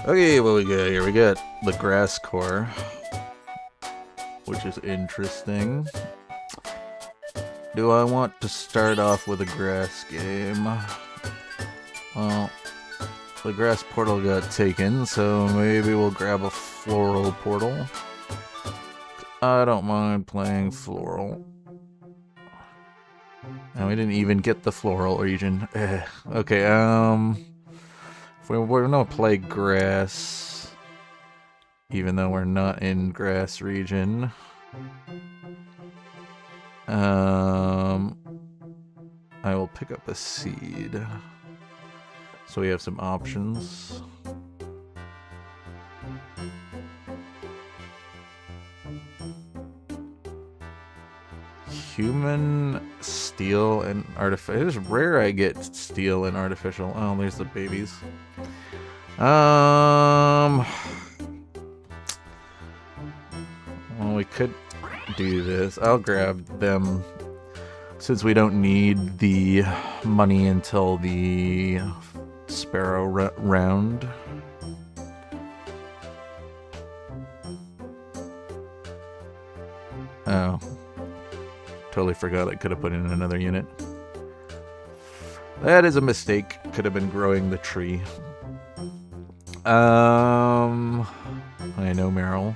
Okay, what we got here? We got the grass core, which is interesting. Do I want to start off with a grass game? Well, the grass portal got taken, so maybe we'll grab a floral portal. I don't mind playing floral. And we didn't even get the floral region. Okay, if we're gonna play grass, even though we're not in grass region, I will pick up a seed. So we have some options. Human, steel, and artificial. It's rare I get steel and artificial. Oh, there's the babies. Well, we could do this. I'll grab them since we don't need the money until the sparrow round. Oh. Totally forgot I could have put in another unit. That is a mistake. Could have been growing the tree. I know Meryl.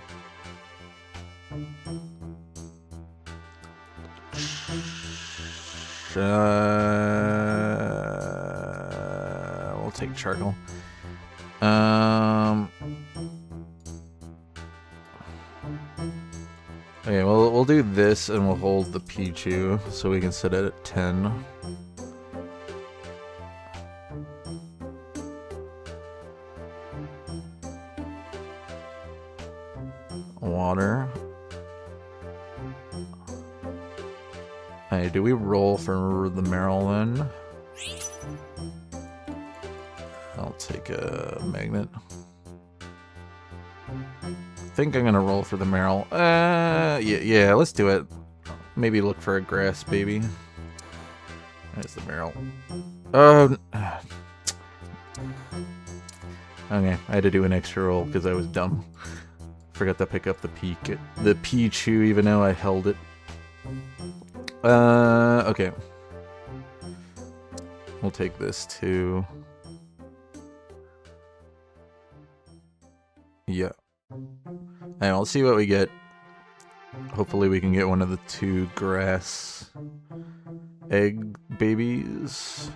We'll take charcoal. Okay, well, we'll do this and we'll hold the Pichu so we can set it at 10. Water. Hey, do we roll for the Meryl then? I'll take a magnet. I think I'm gonna roll for the Meryl. Yeah, let's do it. Maybe look for a grass baby. There's the Meryl. Oh. Okay, I had to do an extra roll because I was dumb. Forgot to pick up the Pichu, even though I held it. Okay. We'll take this too. Yeah. And we'll see what we get. Hopefully we can get one of the 2 grass egg babies.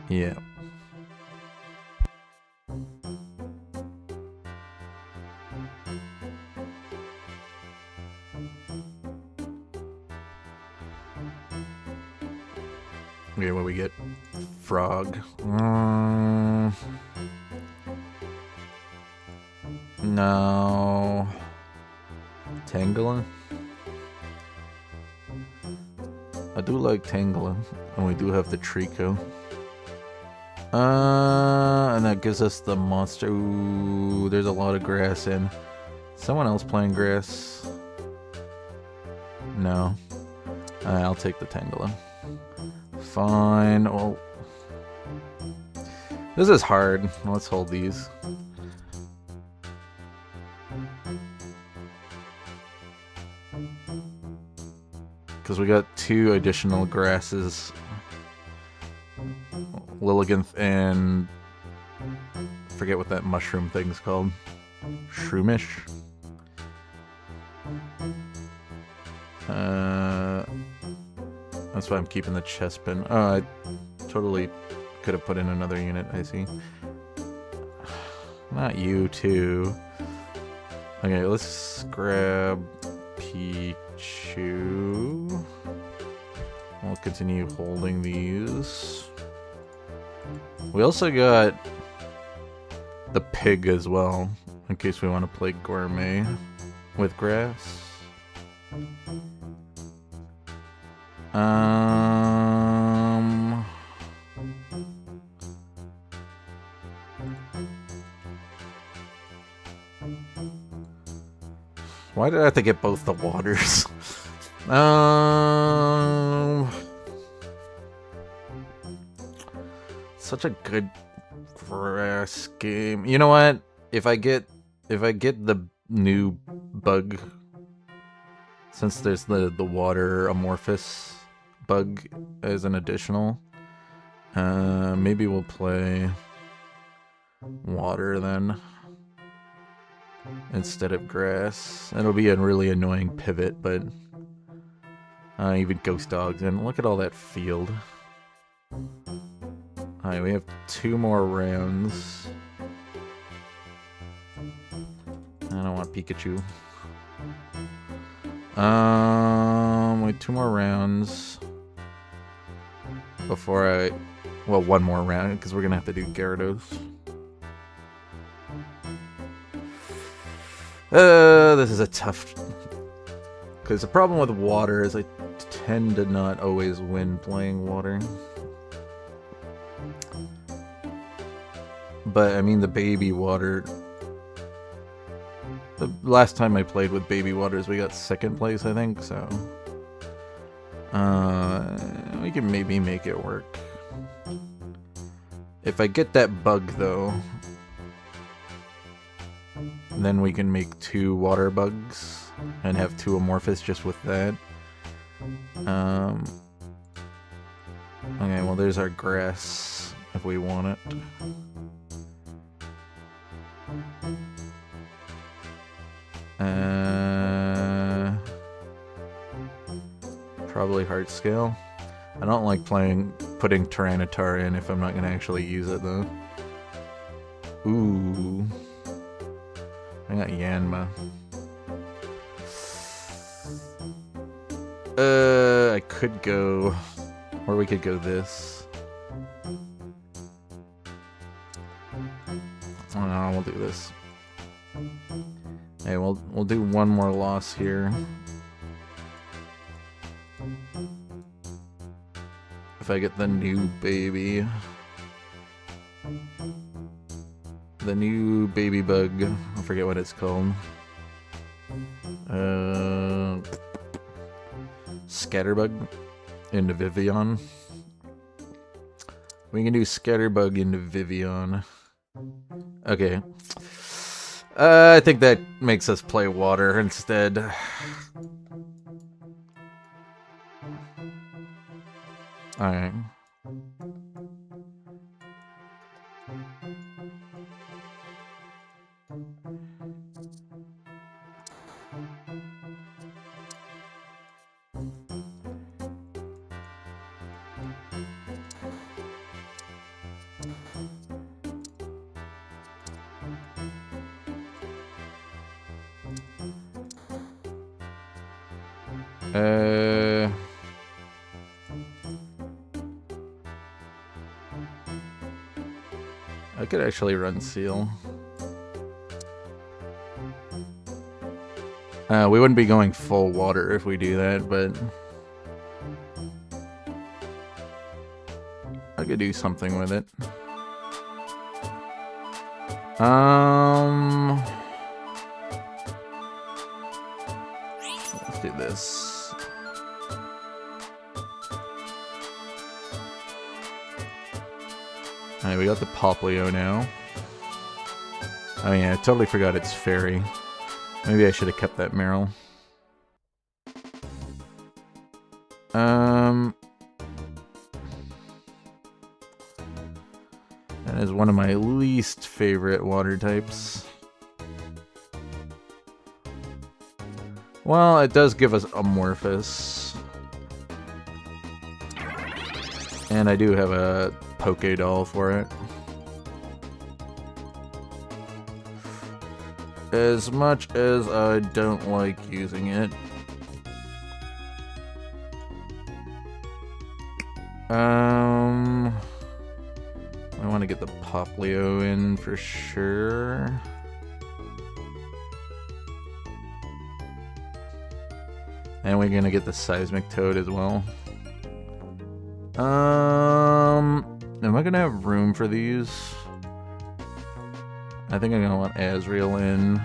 Yeah. Okay, what we get? Frog. No. Tangela? I do like Tangela. And we do have the Trico. And that gives us the monster. Ooh, there's a lot of grass in. Someone else playing grass? No. I'll take the Tangela. Fine. Well, this is hard. Let's hold these. Because we got 2 additional grasses. Lilligant and forget what that mushroom thing's called. Shroomish. That's why I'm keeping the chest bin. Oh, I totally could have put in another unit, I see. Not you, too. Okay, let's grab Pichu. We'll continue holding these. We also got the pig as well, in case we want to play gourmet with grass. Why did I have to get both the waters? Such a good grass game. You know what? If I get the new bug, since there's the water amorphous bug as an additional, maybe we'll play water then instead of grass. It'll be a really annoying pivot, but even Ghost Dogs, and look at all that field. Alright, we have 2 more rounds. I don't want Pikachu. Wait, 2 more rounds before well, 1 more round, because we're gonna have to do Gyarados. This is a tough... Because the problem with water is I tend to not always win playing water. But, I mean, the baby water... The last time I played with baby waters, we got 2nd place, I think, so... we can maybe make it work. If I get that bug, though... Then we can make 2 water bugs and have 2 amorphous just with that. Okay, well there's our grass if we want it. Probably heart scale. I don't like putting Tyranitar in if I'm not gonna actually use it though. Ooh. I got Yanma. I could go... Or we could go this. Oh no, we'll do this. Hey, we'll do 1 more loss here. If I get the new baby. The new baby bug. I forget what it's called. Scatterbug into Vivian. We can do Scatterbug into Vivian. Okay. I think that makes us play water instead. Alright. I could actually run Seal. We wouldn't be going full water if we do that, but I could do something with it. Let's do this. Alright, we got the Poplio now. Oh yeah, I totally forgot it's Fairy. Maybe I should have kept that Meryl. That is one of my least favorite water types. Well, it does give us Amorphous. And I do have a Pokédoll for it. As much as I don't like using it. I want to get the Poplio in for sure. And we're gonna get the seismic toad as well. Am I gonna have room for these? I think I'm gonna want Azrael in.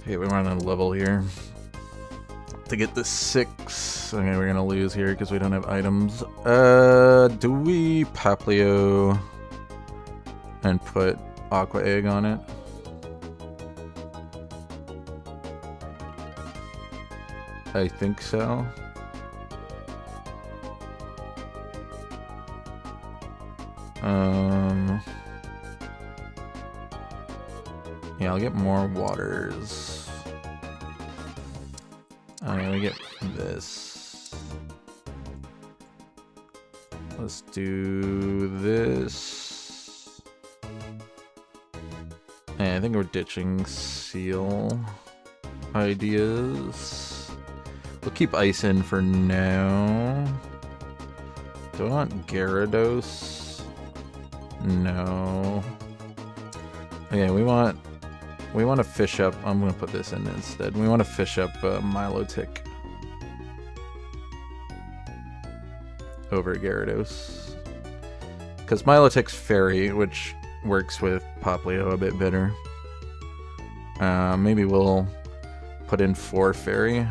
Okay, we're on a level here. To get the 6. Okay, we're gonna lose here because we don't have items. Do we Paplio and put Aqua Egg on it? I think so. Yeah, I'll get more waters. I'm gonna get this. Let's do this. Yeah, I think we're ditching seal ideas. We'll keep ice in for now. Do I want Gyarados? No. Okay, we want to fish up. I'm gonna put this in instead. We want to fish up Milotic over Gyarados because Milotic's fairy, which works with Paplio a bit better. Maybe we'll put in 4 fairy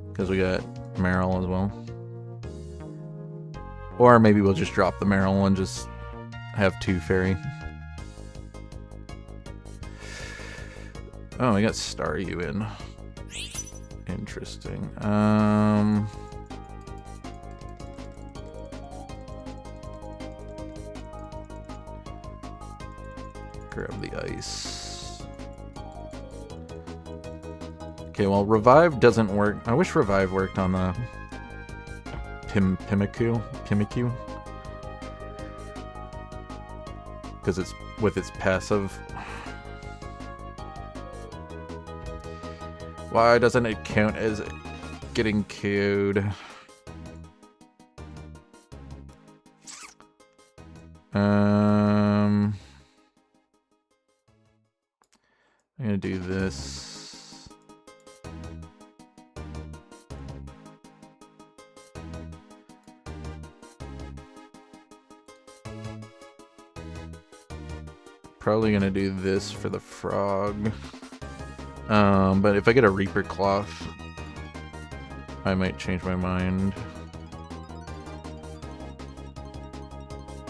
because we got Marill as well. Or maybe we'll just drop the Marill and just have 2 fairy. Oh, we got Staryu in. Interesting. Grab the ice. Okay, well, Revive doesn't work. I wish Revive worked on the Pimikyu. Because it's with its passive. Why doesn't it count as getting KO'd? I'm gonna do this. Probably gonna do this for the frog. But if I get a Reaper Cloth, I might change my mind.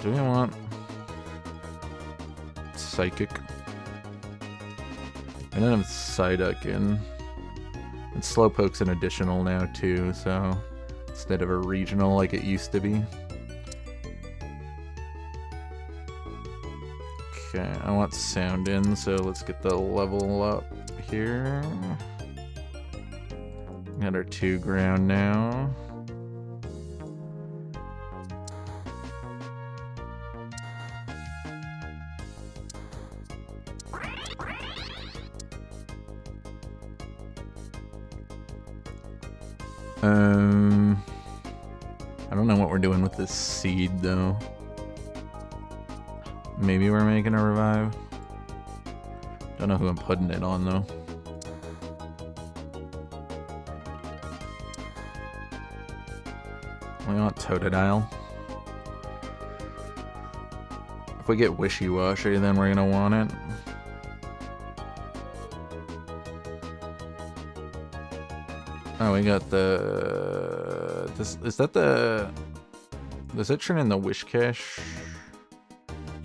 Do we want Psychic? I don't have Psyduck in. And Slowpoke's an additional now too, so instead of a regional like it used to be. Okay, I want Sound in, so let's get the level up here. Got our 2 ground now. I don't know what we're doing with this seed though. Maybe we're making a revive. Don't know who I'm putting it on though. We want Totodile. If we get Wishy-Washy, then we're gonna want it. Oh, we got the... Is that the... Does it turn in the Whiscash?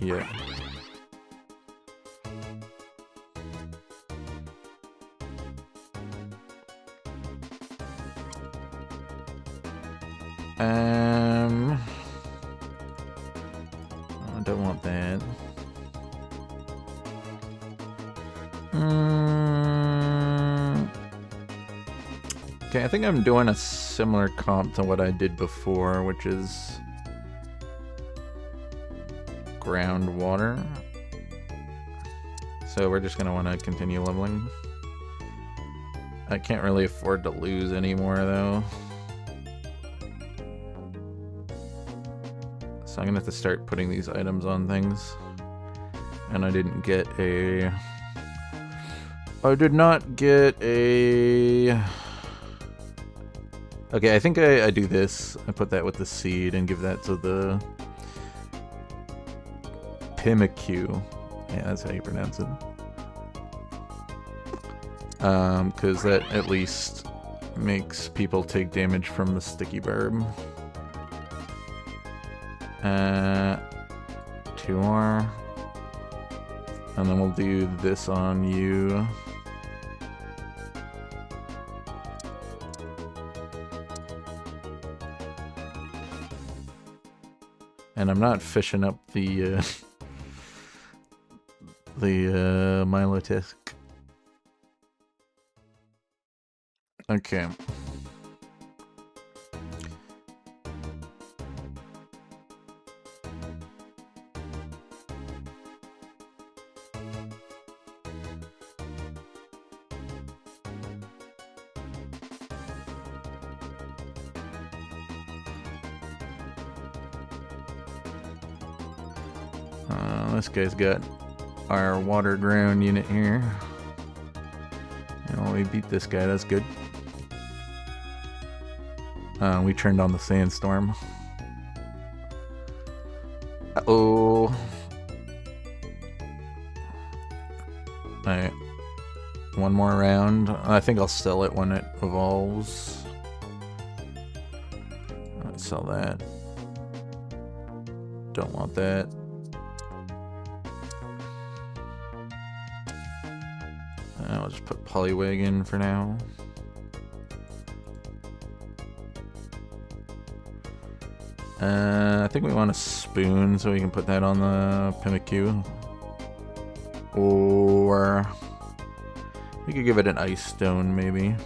Yeah. I don't want that. Okay, I think I'm doing a similar comp to what I did before, which is groundwater. So we're just gonna want to continue leveling. I can't really afford to lose anymore though. So I'm gonna have to start putting these items on things. And I didn't get a... I did not get a... Okay, I think I do this. I put that with the seed and give that to the... Pimikyu. Yeah, that's how you pronounce it. Because that at least makes people take damage from the sticky barb. 2 more. And then we'll do this on you. And I'm not fishing up the Milotisk. Okay. This guy's got our water ground unit here. And we beat this guy, that's good. We turned on the sandstorm. Uh-oh. Alright. One more round. I think I'll sell it when it evolves. Let's sell that. Don't want that. I'll just put Poliwag in for now. I think we want a spoon so we can put that on the Pimikyu. Or we could give it an ice stone maybe.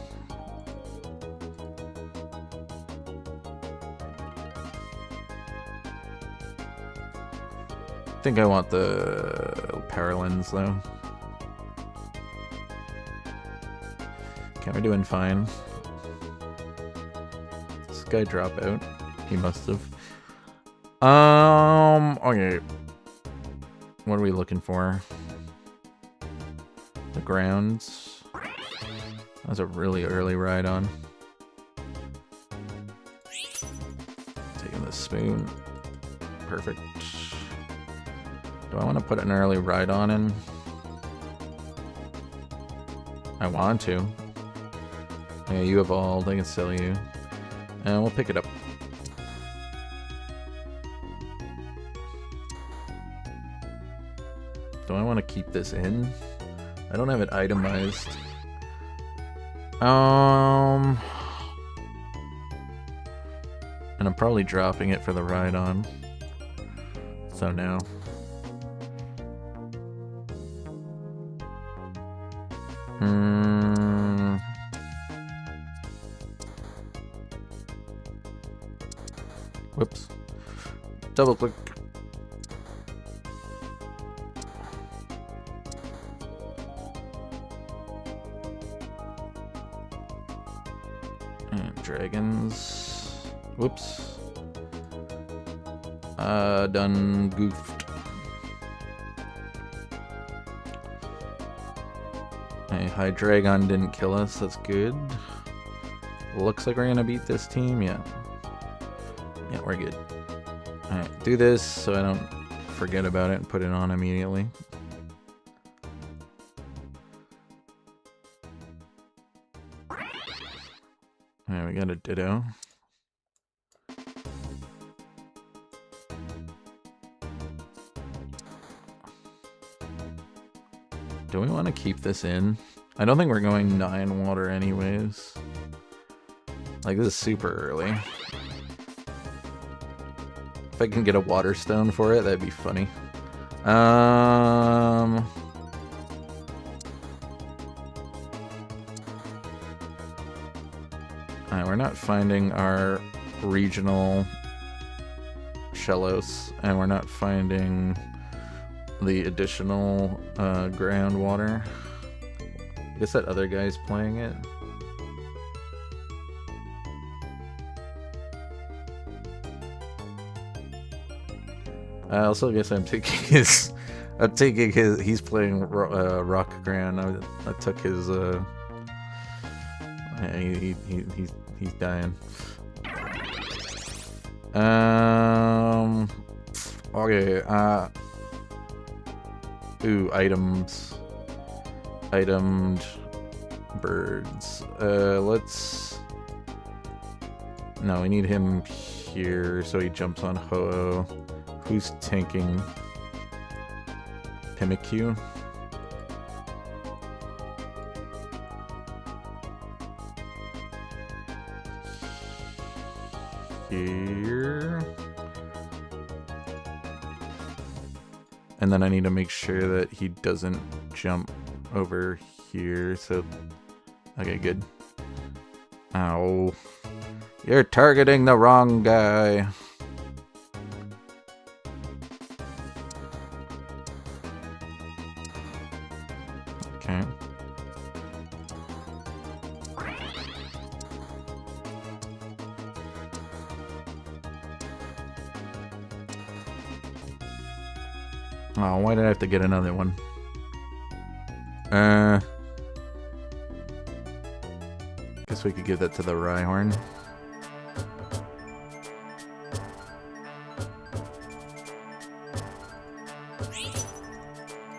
I think I want the Paralins though. Okay, we're doing fine. This guy drop out? He must have. Okay. What are we looking for? The grounds. That was a really early ride on. Taking the spoon. Perfect. Do I want to put an early ride on in? I want to. Yeah, you evolved. I can sell you. And we'll pick it up. Do I want to keep this in? I don't have it itemized. And I'm probably dropping it for the ride on. So no. Whoops. Double click. And dragons. Whoops. Done goofed. Hey, Hydreigon didn't kill us, that's good. Looks like we're gonna beat this team, yeah. Yeah, we're good. Alright, do this so I don't forget about it and put it on immediately. Alright, we got a Ditto. Do we want to keep this in? I don't think we're going 9 water anyways. Like, this is super early. If I can get a water stone for it, that'd be funny. Alright, we're not finding our regional Shellos, and we're not finding the additional groundwater. I guess that other guy's playing it. I also guess I'm taking his I'm taking his. He's playing Rock Grand. I took his. He's dying. Okay. Ooh, items. Itemed birds. Let's. No, we need him here, so he jumps on Ho-Oh. Who's tanking? Pimikyu? Here. And then I need to make sure that he doesn't jump over here, so... Okay, good. Ow. You're targeting the wrong guy. Okay. Oh, why did I have to get another one? Guess we could give that to the Rhyhorn.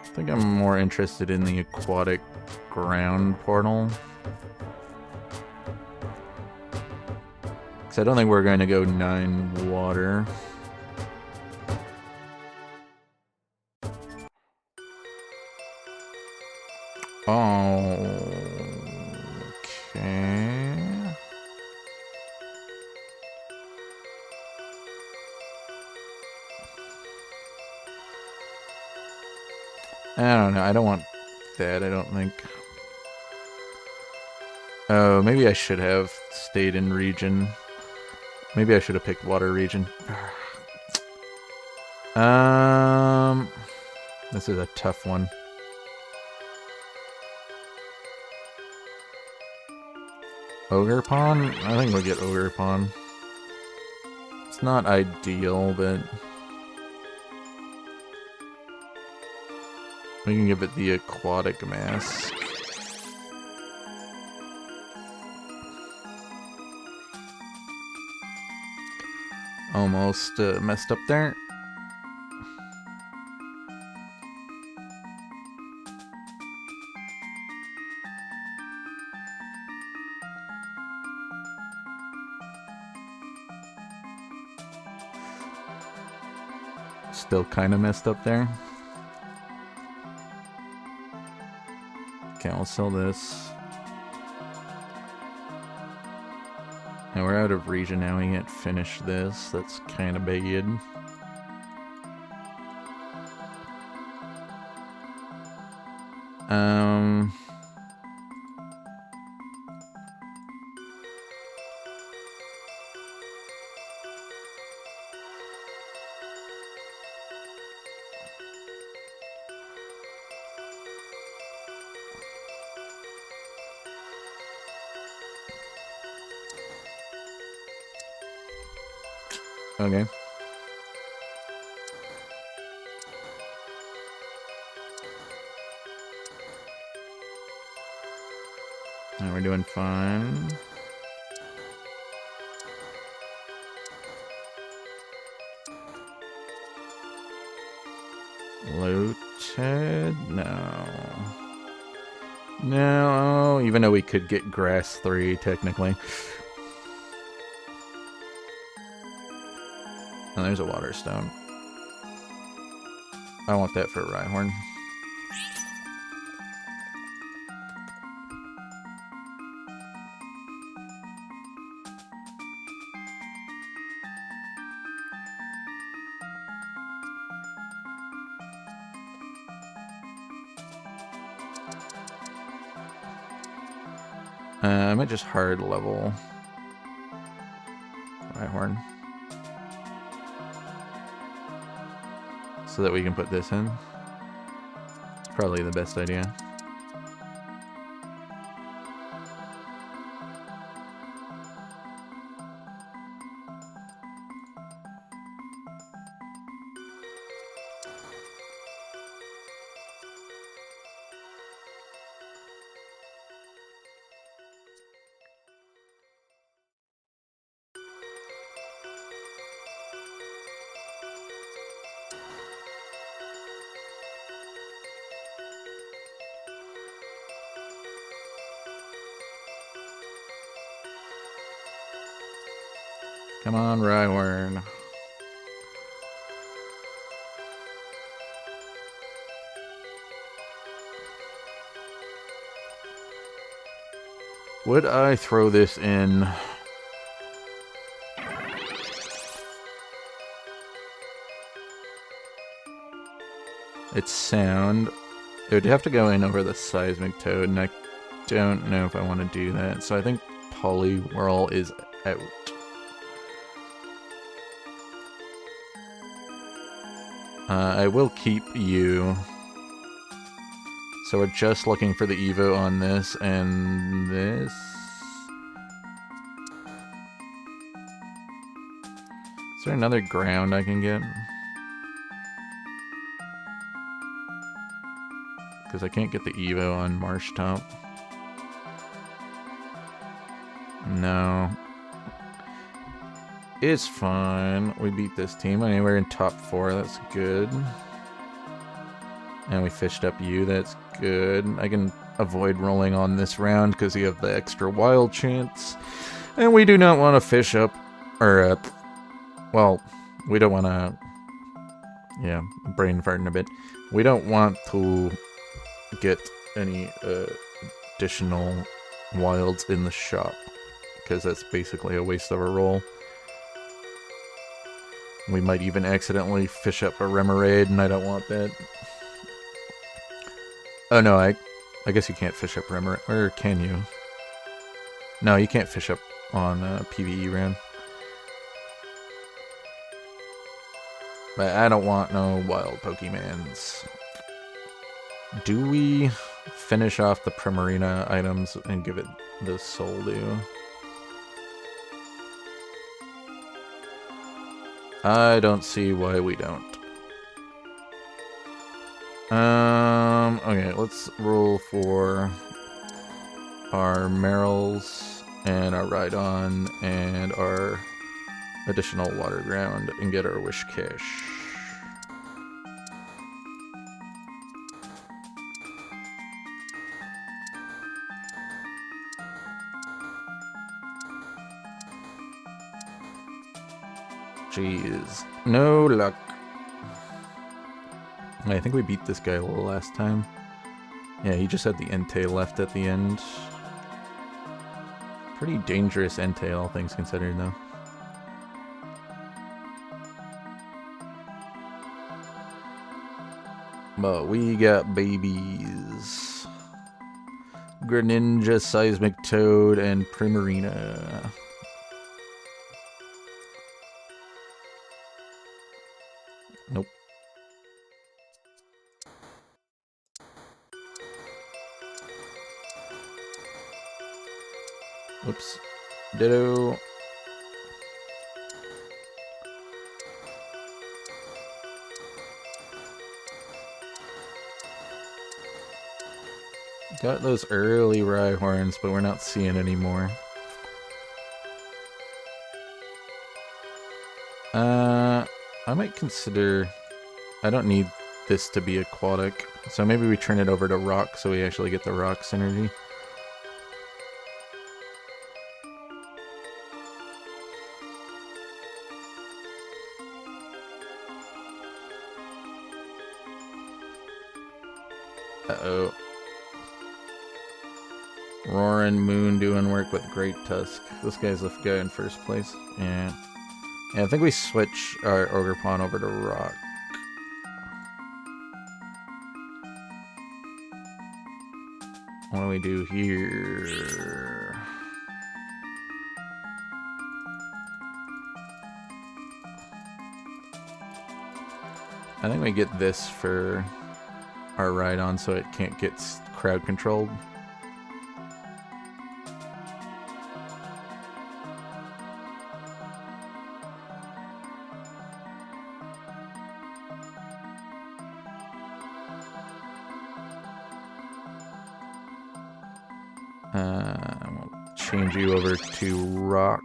I think I'm more interested in the aquatic ground portal. Because I don't think we're going to go 9 water. Okay. I don't know. I don't want that, I don't think. Oh, maybe I should have stayed in region. Maybe I should have picked water region. This is a tough one. Ogerpon? I think we'll get Ogerpon. It's not ideal, but... we can give it the aquatic mask. Almost messed up there. Still kind of messed up there. Okay, I'll sell this. And we're out of region now, we can't finish this. That's kind of bad. Okay. And we're doing fine. Loaded? No. No, even though we could get grass 3 technically. And there's a water stone. I want that for a Rhyhorn. I might just hard level Rhyhorn. So that we can put this in. It's probably the best idea. Come on, Rhyhorn. Would I throw this in? It's sound. It would have to go in over the Seismic Toad, and I don't know if I want to do that. So I think Poliwhirl is out. I will keep you. So we're just looking for the Evo on this and this. Is there another ground I can get? Because I can't get the Evo on Marsh Top. No. It's fine. We beat this team. I mean, we're in top 4. That's good. And we fished up you. That's good. I can avoid rolling on this round because you have the extra wild chance. And we do not want to fish up. Or, well, we don't want to... Yeah, brain farting a bit. We don't want to get any additional wilds in the shop. Because that's basically a waste of a roll. We might even accidentally fish up a Remoraid, and I don't want that. Oh no, I guess you can't fish up Remoraid, or can you? No, you can't fish up on PvE round. But I don't want no wild Pokemans. Do we finish off the Primarina items and give it the Soul Dew? I don't see why we don't. Okay, let's roll for our Merrills and our Rhydon and our additional Water Ground and get our Whiscash. Jeez, no luck. I think we beat this guy last time. Yeah, he just had the Entei left at the end. Pretty dangerous Entei, all things considered, though. But we got babies. Greninja, Seismic Toad, and Primarina. Nope. Oops. Ditto. Got those early Rhyhorns, but we're not seeing anymore. I might consider... I don't need this to be aquatic, so maybe we turn it over to rock so we actually get the rock synergy. Uh-oh. Roaring Moon doing work with Great Tusk. This guy's the guy in first place. Yeah. Yeah, I think we switch our Ogerpon over to rock. What do we do here? I think we get this for our Rhydon so it can't get crowd controlled. We'll change you over to rock.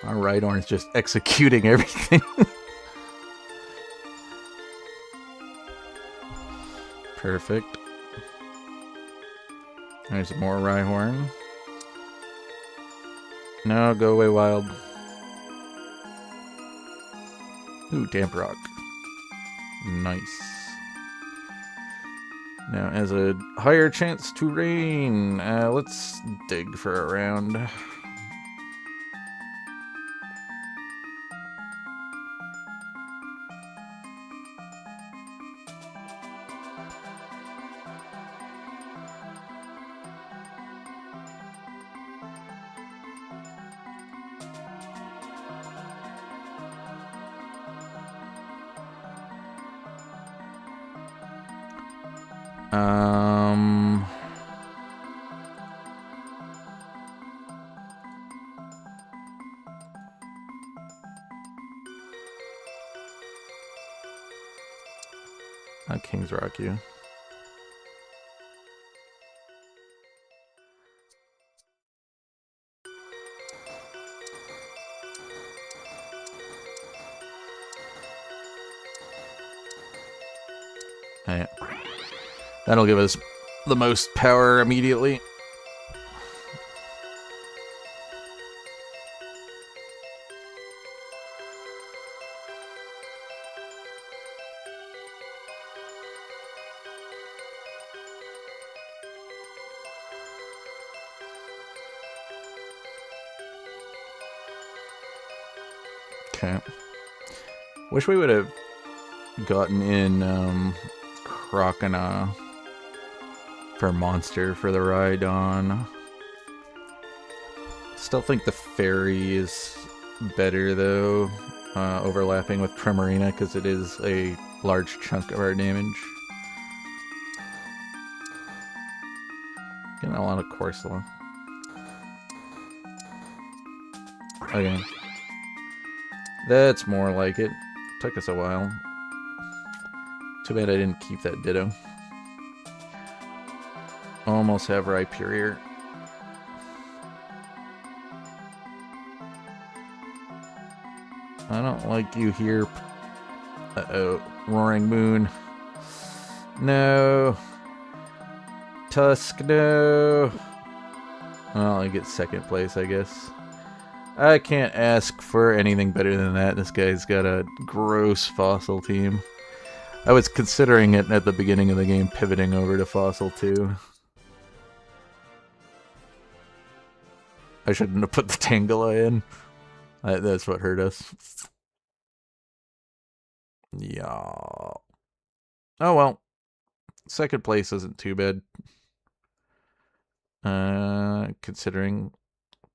Our Rhydorn is just executing everything. Perfect. There's more Rhyhorn. No, go away, Wild. Ooh, Damp Rock. Nice. Now, as a higher chance to rain, let's dig for a round. I'll King's Rock you. Alright. That'll give us the most power immediately. Okay. Wish we would have gotten in Croconaw for Monster for the Rhydon. Still think the Fairy is better though, overlapping with Primarina because it is a large chunk of our damage. Getting a lot of Corsola. Okay. That's more like it. Took us a while. Too bad I didn't keep that Ditto. Almost have Rhyperior. I don't like you here. Uh-oh. Roaring Moon. No. Tusk, no. Well, I get second place, I guess. I can't ask for anything better than that. This guy's got a gross Fossil team. I was considering it at the beginning of the game, pivoting over to Fossil too. I shouldn't have put the Tangela in. That's what hurt us. Yeah. Oh well. Second place isn't too bad. Considering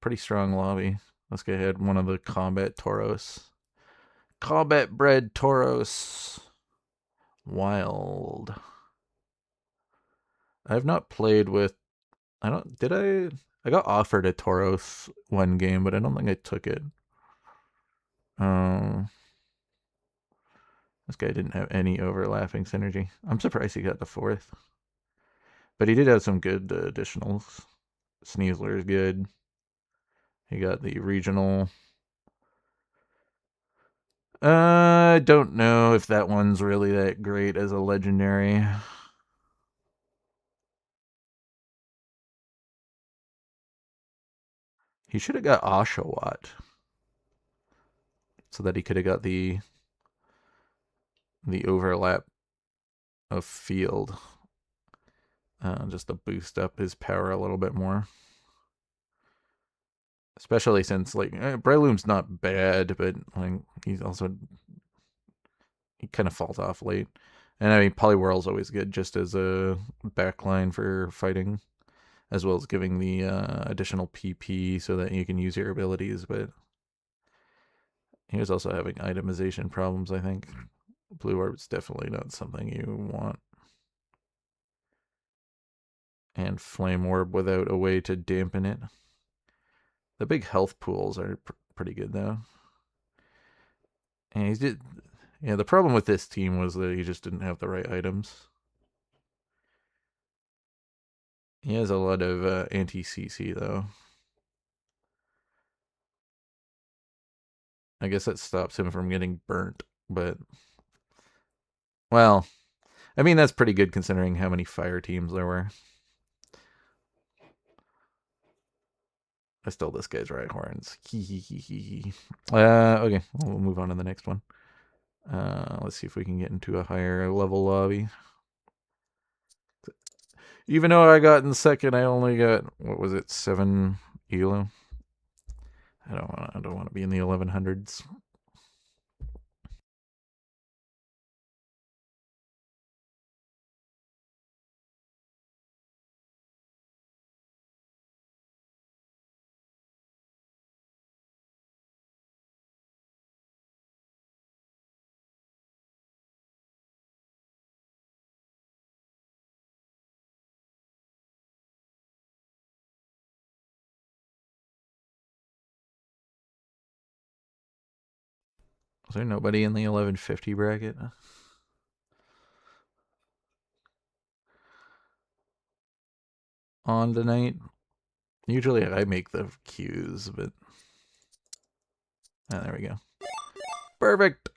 pretty strong lobby. This guy had one of the Combat Tauros. Combat bred Tauros. Wild. I've not played with... Did I... I got offered a Tauros one game, but I don't think I took it. This guy didn't have any overlapping synergy. I'm surprised he got the fourth. But he did have some good additionals. Sneasler is good. He got the regional. I don't know if that one's really that great as a legendary. He should have got Oshawott. So that he could have got the overlap of field. Just to boost up his power a little bit more. Especially since, like, Breloom's not bad, but like he's also... He kind of falls off late. And I mean, Poliwhirl's always good just as a backline for fighting, as well as giving the additional PP so that you can use your abilities, but he was also having itemization problems, I think. Blue Orb's definitely not something you want. And Flame Orb without a way to dampen it. The big health pools are pretty good, though. And yeah, the problem with this team was that he just didn't have the right items. He has a lot of anti-CC, though. I guess that stops him from getting burnt, but... Well, I mean, that's pretty good considering how many fire teams there were. I stole this guy's right horns. Okay, we'll move on to the next one. Let's see if we can get into a higher level lobby. Even though I got in second, I only got, what was it, 7 elo. I don't want to be in the 1100s. Is there nobody in the 1150 bracket? On tonight? Usually I make the queues, but... there we go. Perfect!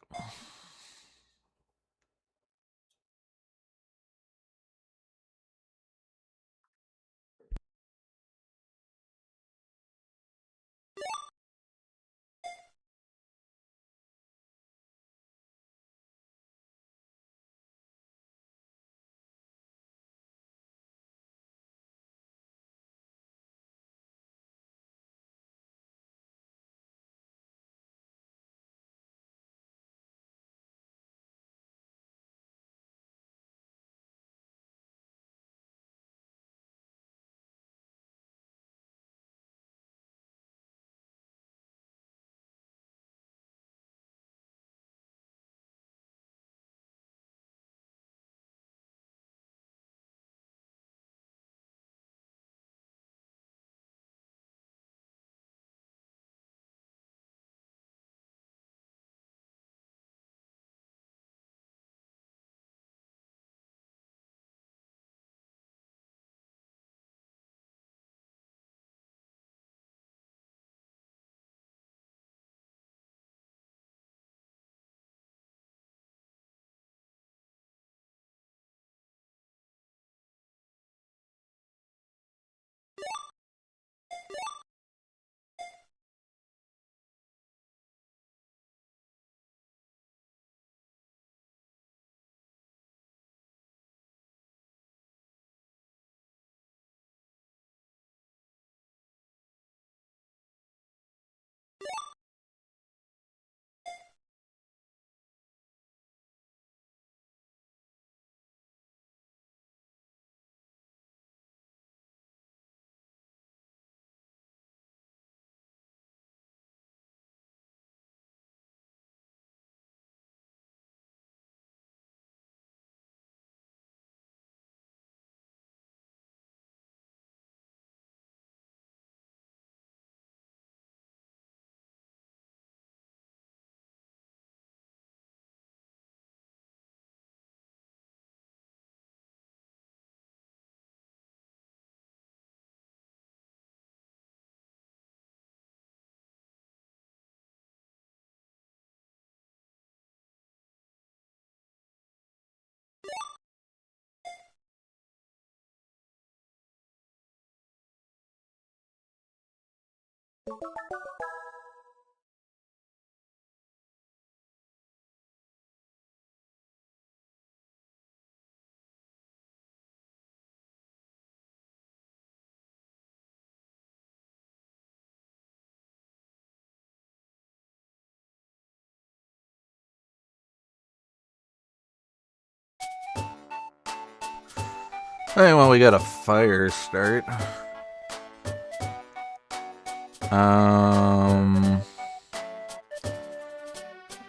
Alright, well, we got a fire start.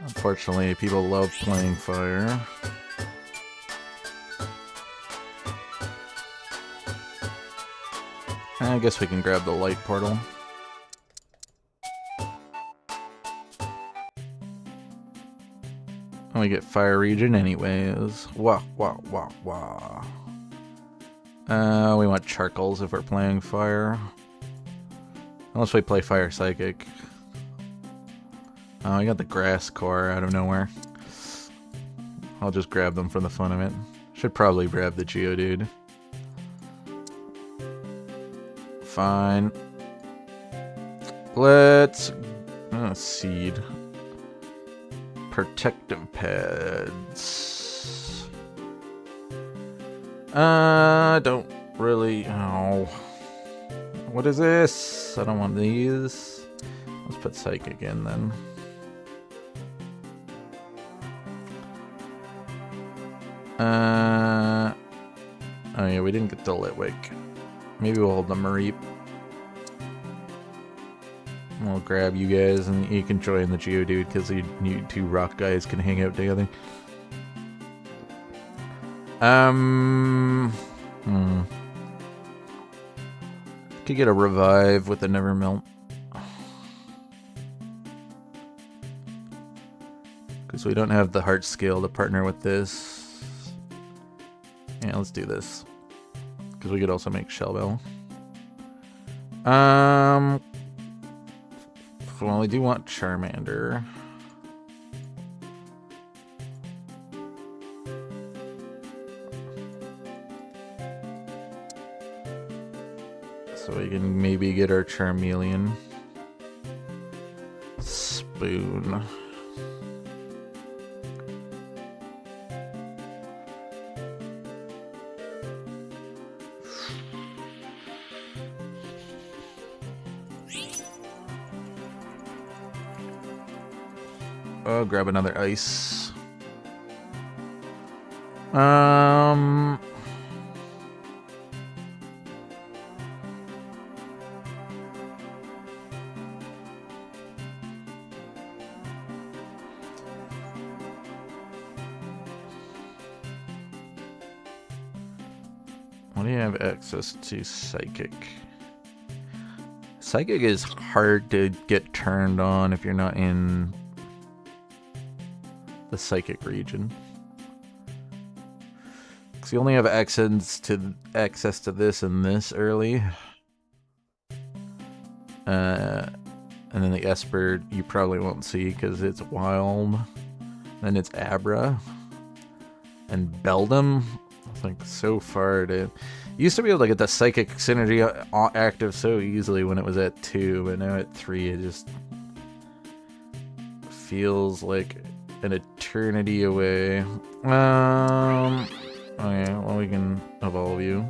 Unfortunately, people love playing fire. I guess we can grab the light portal. And we get fire region anyways. Wah, wah, wah, wah. We want charcoals if we're playing fire. Unless we play fire psychic. Oh, I got the grass core out of nowhere. I'll just grab them for the fun of it. Should probably grab the Geodude. Fine. Let's... seed. Protective pads. Don't really... Oh. What is this? I don't want these. Let's put Psychic in then. Oh yeah, we didn't get the Litwick. Maybe we'll hold the Mareep. We'll grab you guys and you can join the Geodude because you two rock guys can hang out together. Could get a revive with the Nevermelt. Because we don't have the heart scale to partner with this. Yeah, let's do this. Because we could also make Shell Bell. Well, I do want Charmander. So we can maybe get our Charmeleon. Spoon. Oh, grab another ice. What do you have access to? Psychic. Psychic is hard to get turned on if you're not in the Psychic region. Because you only have access to this and this early. And then the Esper you probably won't see because it's wild. Then it's Abra. And Beldum. I think so far to... Used to be able to get the Psychic Synergy active so easily when it was at 2, but now at 3 it just feels like an eternity away. Okay, well we can evolve you.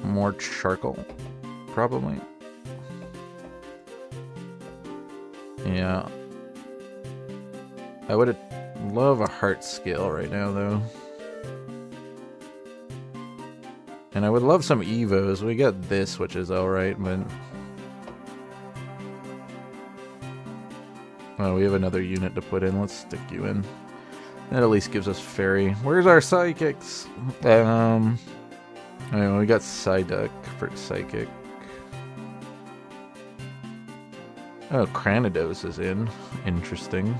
More charcoal, probably. Yeah. I would love a heart scale right now though. And I would love some Evos. We got this, which is alright, but... Oh, we have another unit to put in. Let's stick you in. That at least gives us Fairy. Where's our Psychics? Anyway, we got Psyduck for Psychic. Oh, Cranidos is in. Interesting.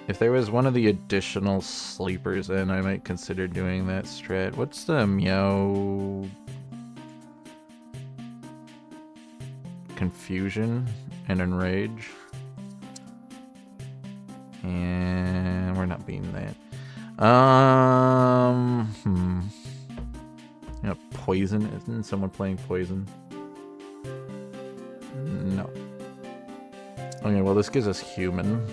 If there was one of the additional sleepers in, I might consider doing that strat. What's the Meow... Confusion and Enrage? And we're not being that. Yeah, Poison. Isn't someone playing Poison? No. Okay, well this gives us Human.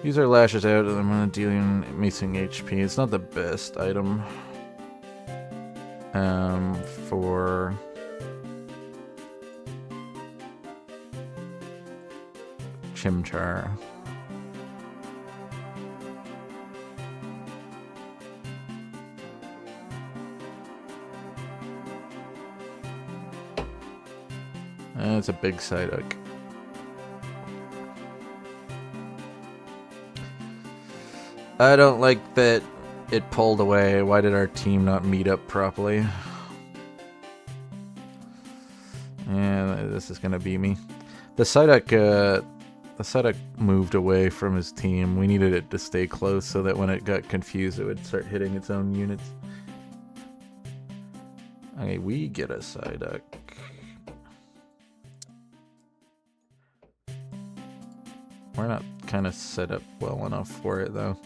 These are Lashes Out, and I'm gonna deal in missing HP. It's not the best item for Chimchar. It's a big Psyduck. I don't like that it pulled away. Why did our team not meet up properly? Yeah, this is gonna be me. The Psyduck moved away from his team. We needed it to stay close so that when it got confused, it would start hitting its own units. Okay, we get a Psyduck. We're not kind of set up well enough for it, though.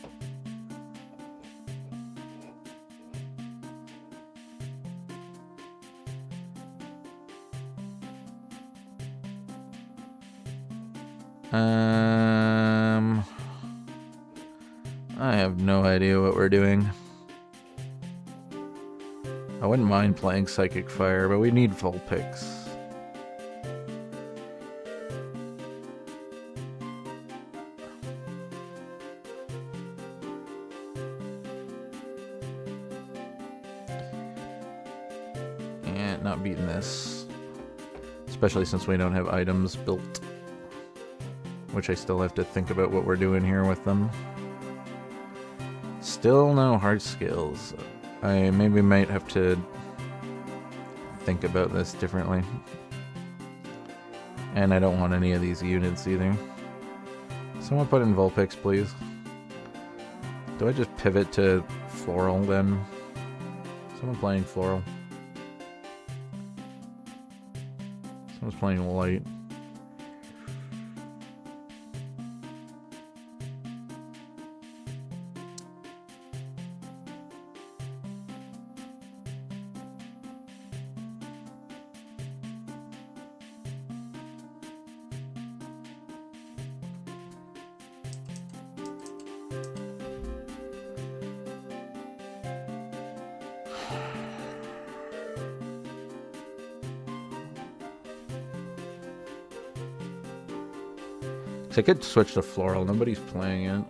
I have no idea what we're doing. I wouldn't mind playing Psychic Fire, but we need Vulpix. And not beating this. Especially since we don't have items built. Which I still have to think about what we're doing here with them. Still no hard skills. I maybe might have to think about this differently. And I don't want any of these units either. Someone put in Vulpix, please. Do I just pivot to Floral then? Someone playing Floral. Someone's playing Light. I could switch to Floral, nobody's playing it.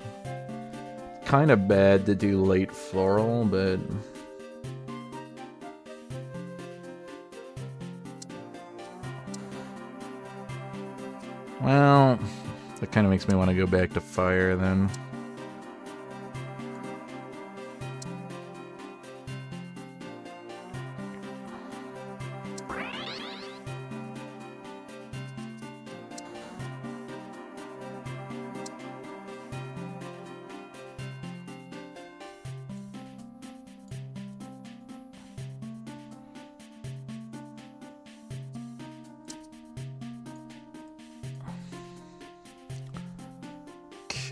Kind of bad to do late Floral, but... Well, that kind of makes me want to go back to Fire then.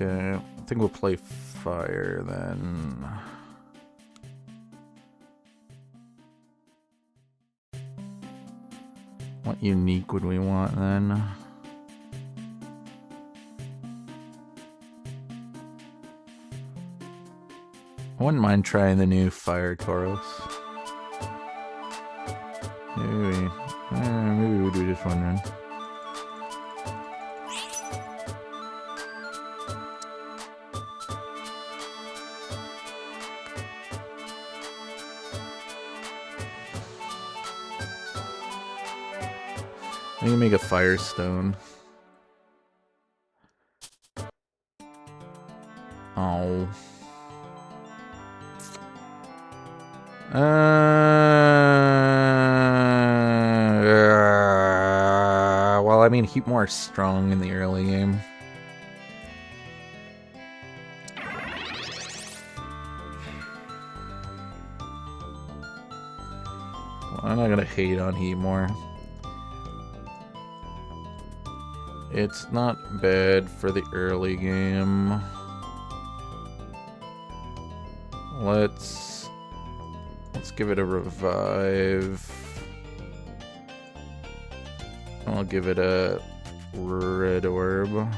Okay, I think we'll play Fire then. What unique would we want then? I wouldn't mind trying the new Fire Tauros. Maybe we'll do this one then. I can make a Firestone. Oh. Well, I mean, Heatmore is strong in the early game. Well, I'm not gonna hate on Heatmore. It's not bad for the early game. Let's give it a revive. I'll give it a red orb.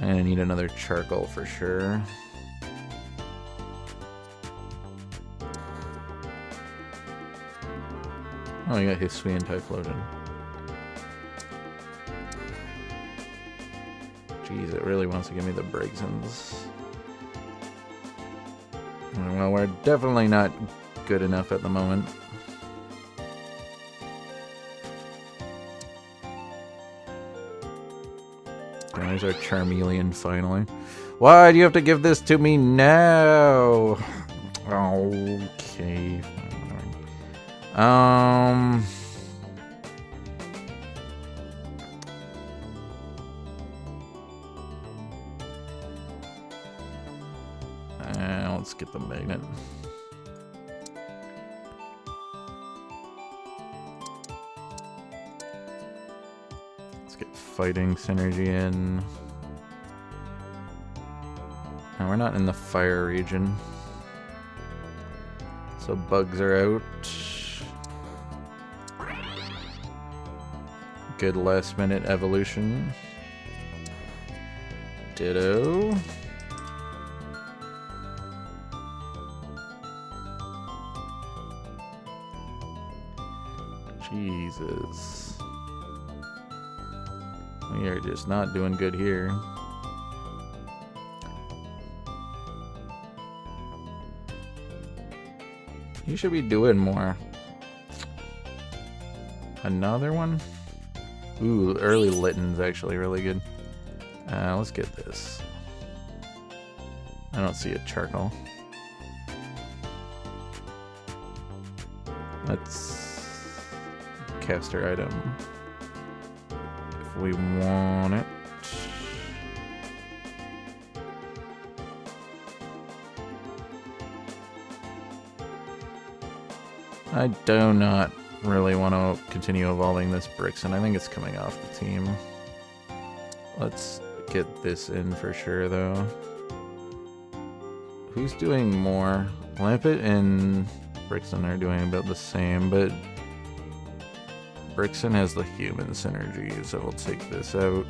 And I need another charcoal for sure. Oh, I got Hisui and Typhlosion. Jeez, it really wants to give me the Braixens. Well, we're definitely not good enough at the moment. Okay, there's our Charmeleon finally. Why do you have to give this to me now? Okay. Let's get the magnet. Let's get fighting synergy in. And we're not in the fire region. So bugs are out. Good last minute evolution. Ditto. Jesus. We are just not doing good here. You should be doing more. Another one? Ooh, early Litten's actually really good. Let's get this. I don't see a charcoal. Let's caster item if we want it. I do not really want to continue evolving this Brixen. I think it's coming off the team. Let's get this in for sure, though. Who's doing more? Lampet and Brixen are doing about the same, but Brixen has the human synergy, so we'll take this out.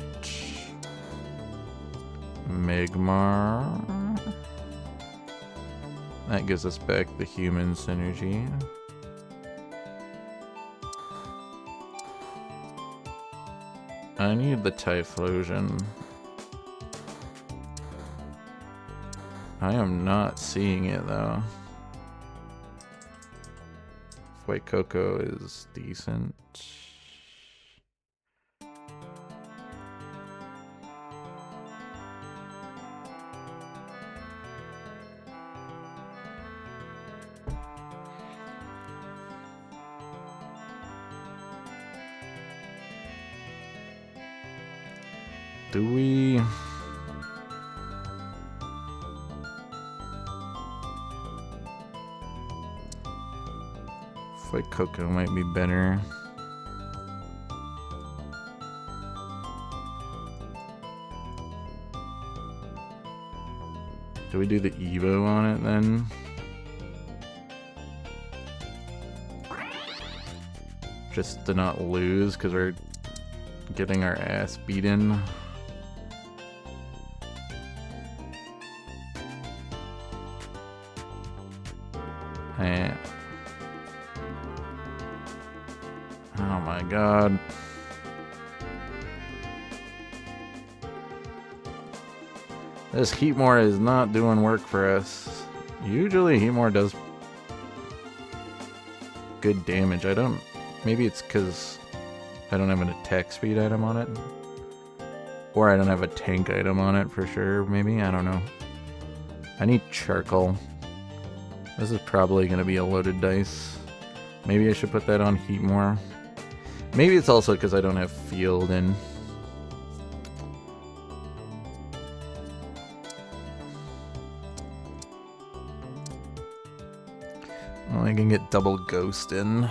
Magmar. That gives us back the human synergy. I need the Typhlosion. I am not seeing it though. White Cocoa is decent. Do we... White Cocoa might be better. Do we do the Evo on it then? Just to not lose because we're getting our ass beaten. Oh my god. This Heatmore is not doing work for us. Usually Heatmore does good damage. I don't... Maybe it's because I don't have an attack speed item on it. Or I don't have a tank item on it for sure, maybe? I don't know. I need charcoal. This is probably going to be a loaded dice. Maybe I should put that on Heatmore. Maybe it's also because I don't have field in. Well, I can get double ghost in.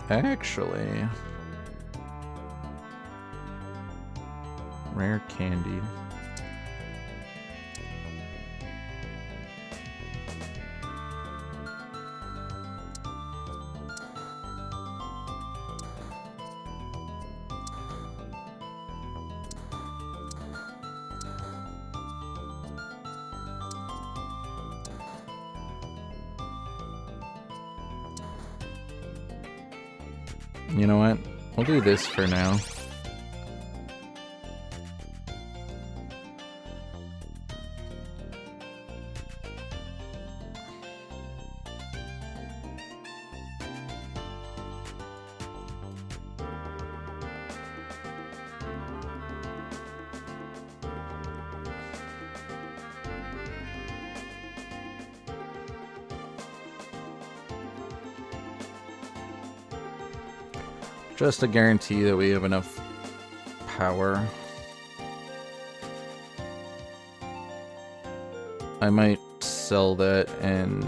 Actually, rare candy. You know what? We'll do this for now. Just to guarantee that we have enough power. I might sell that and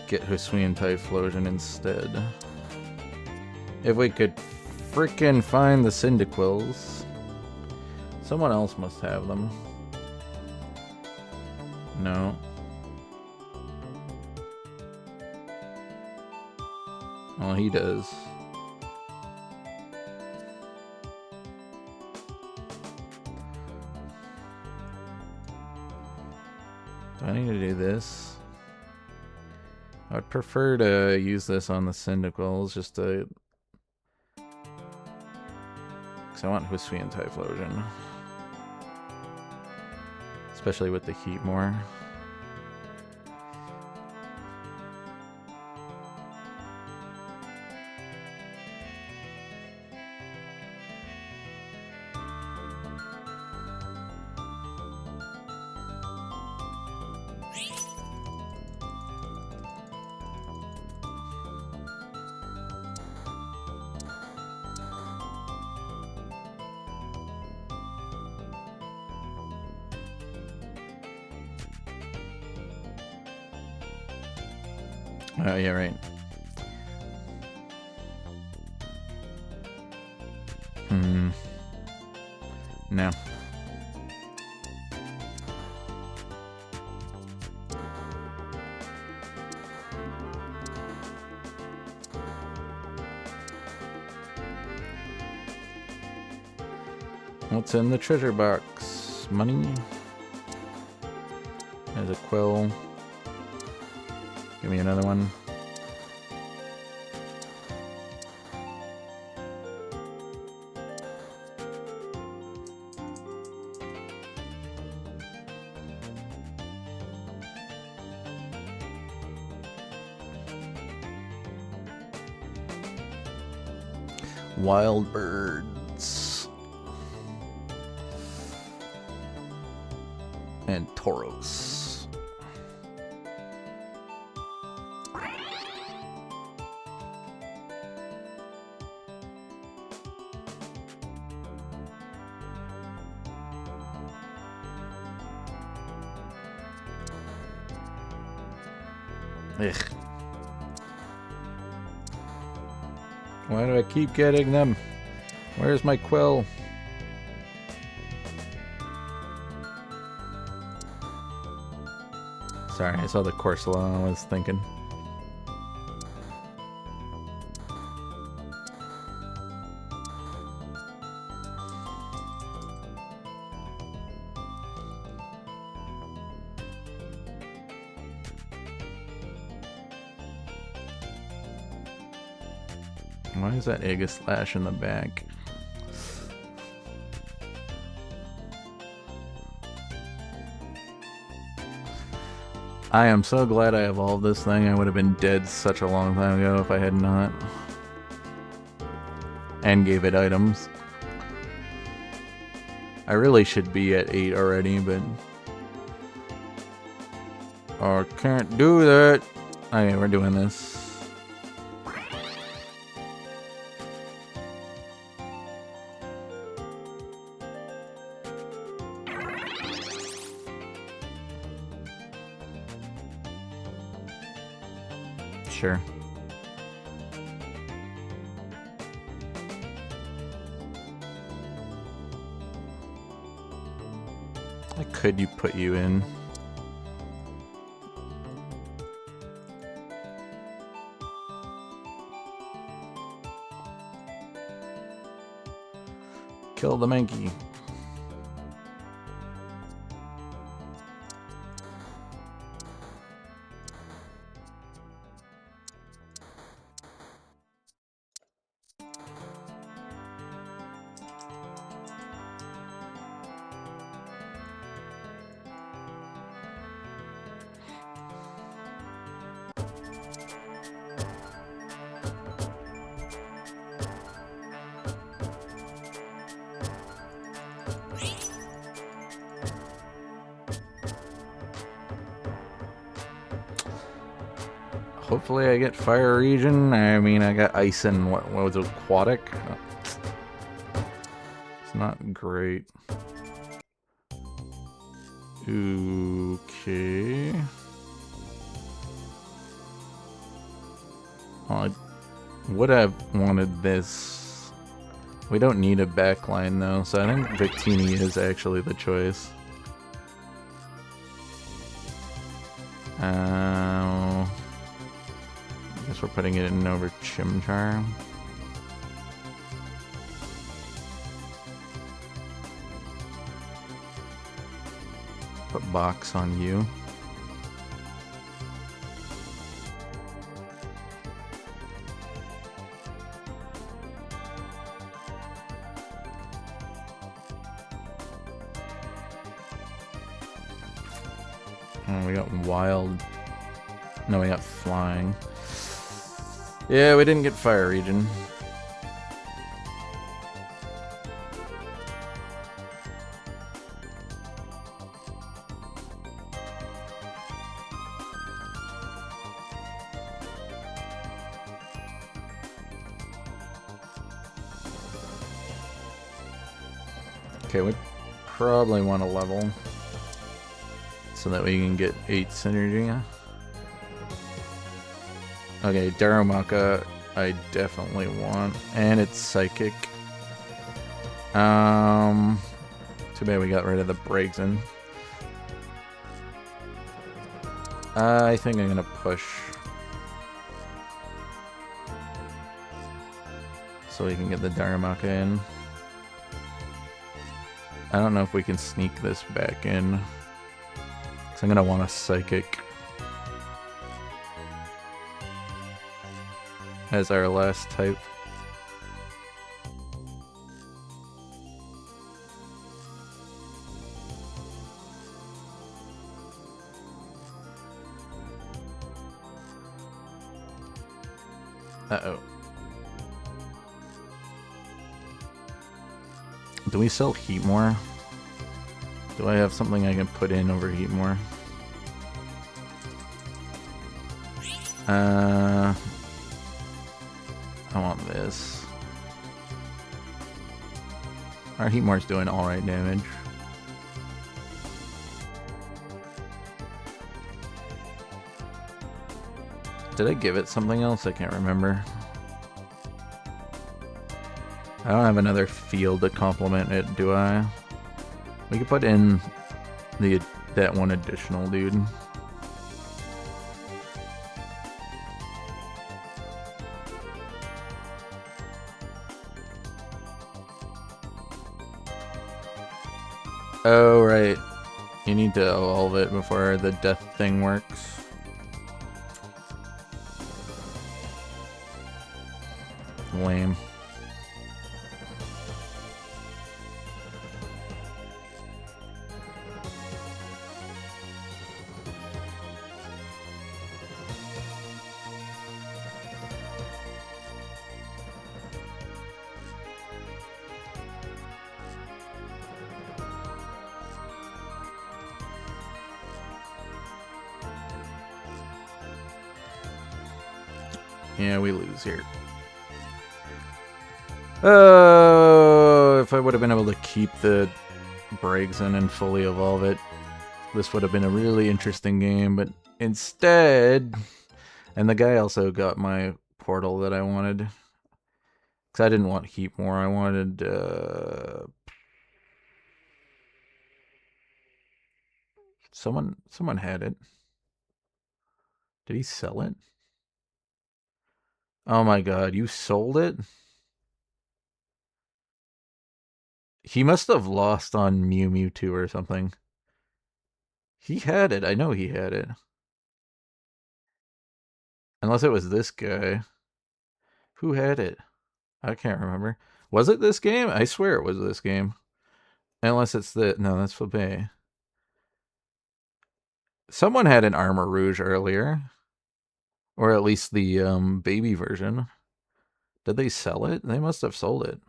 get Hisuian Typhlosion instead. If we could frickin' find the Cyndaquils. Someone else must have them. No. Well, he does. Do I need to do this? I would prefer to use this on the Cyndaquils just to... because I want Hisuian Typhlosion. Especially with the heat more. Oh, yeah, right. No. What's in the treasure box? Money? There's a quill. Give me another one. Wild birds. And Tauros. Ugh. Why do I keep getting them? Where's my quill? Sorry, I saw the Corsola and I was thinking. Why is that Aegislash in the back? I am so glad I evolved this thing. I would have been dead such a long time ago if I had not. And gave it items. I really should be at 8 already, but... I can't do that! Okay, we're doing this. Sure. Could you put you in? Kill the Mankey. Hopefully I get Fire Region. I mean, I got Ice and what was it, Aquatic? It's not great. Okay. Well, I would have wanted this. We don't need a backline though, so I think Victini is actually the choice. I guess we're putting it in over Chimchar. Put Box on you. Oh, we got Wild. No, we got Flying. Yeah, we didn't get Fire Region. Okay, we probably want to level so that we can get 8 synergy. Okay, Darumaka I definitely want, and it's Psychic. Too bad we got rid of the Braixen. I think I'm gonna push so we can get the Darumaka in. I don't know if we can sneak this back in, because I'm gonna want a Psychic as our last type. Uh-oh. Do we sell Heatmore? Do I have something I can put in over Heatmore? I want this. Our Heatmore's doing alright damage. Did I give it something else? I can't remember. I don't have another field to complement it, do I? We could put in that one additional dude. Oh, right. You need to evolve it before the death thing works. Lame. Yeah, we lose here. If I would have been able to keep the Braixen and fully evolve it, this would have been a really interesting game, but instead... And the guy also got my portal that I wanted. Because I didn't want Heatmore, I wanted... Someone had it. Did he sell it? Oh my god, you sold it? He must have lost on Mew Mewtwo or something. He had it, I know he had it. Unless it was this guy. Who had it? I can't remember. Was it this game? I swear it was this game. Unless it's the... No, that's Fabé. Someone had an Armor Rouge earlier. Or at least the baby version. Did they sell it? They must have sold it.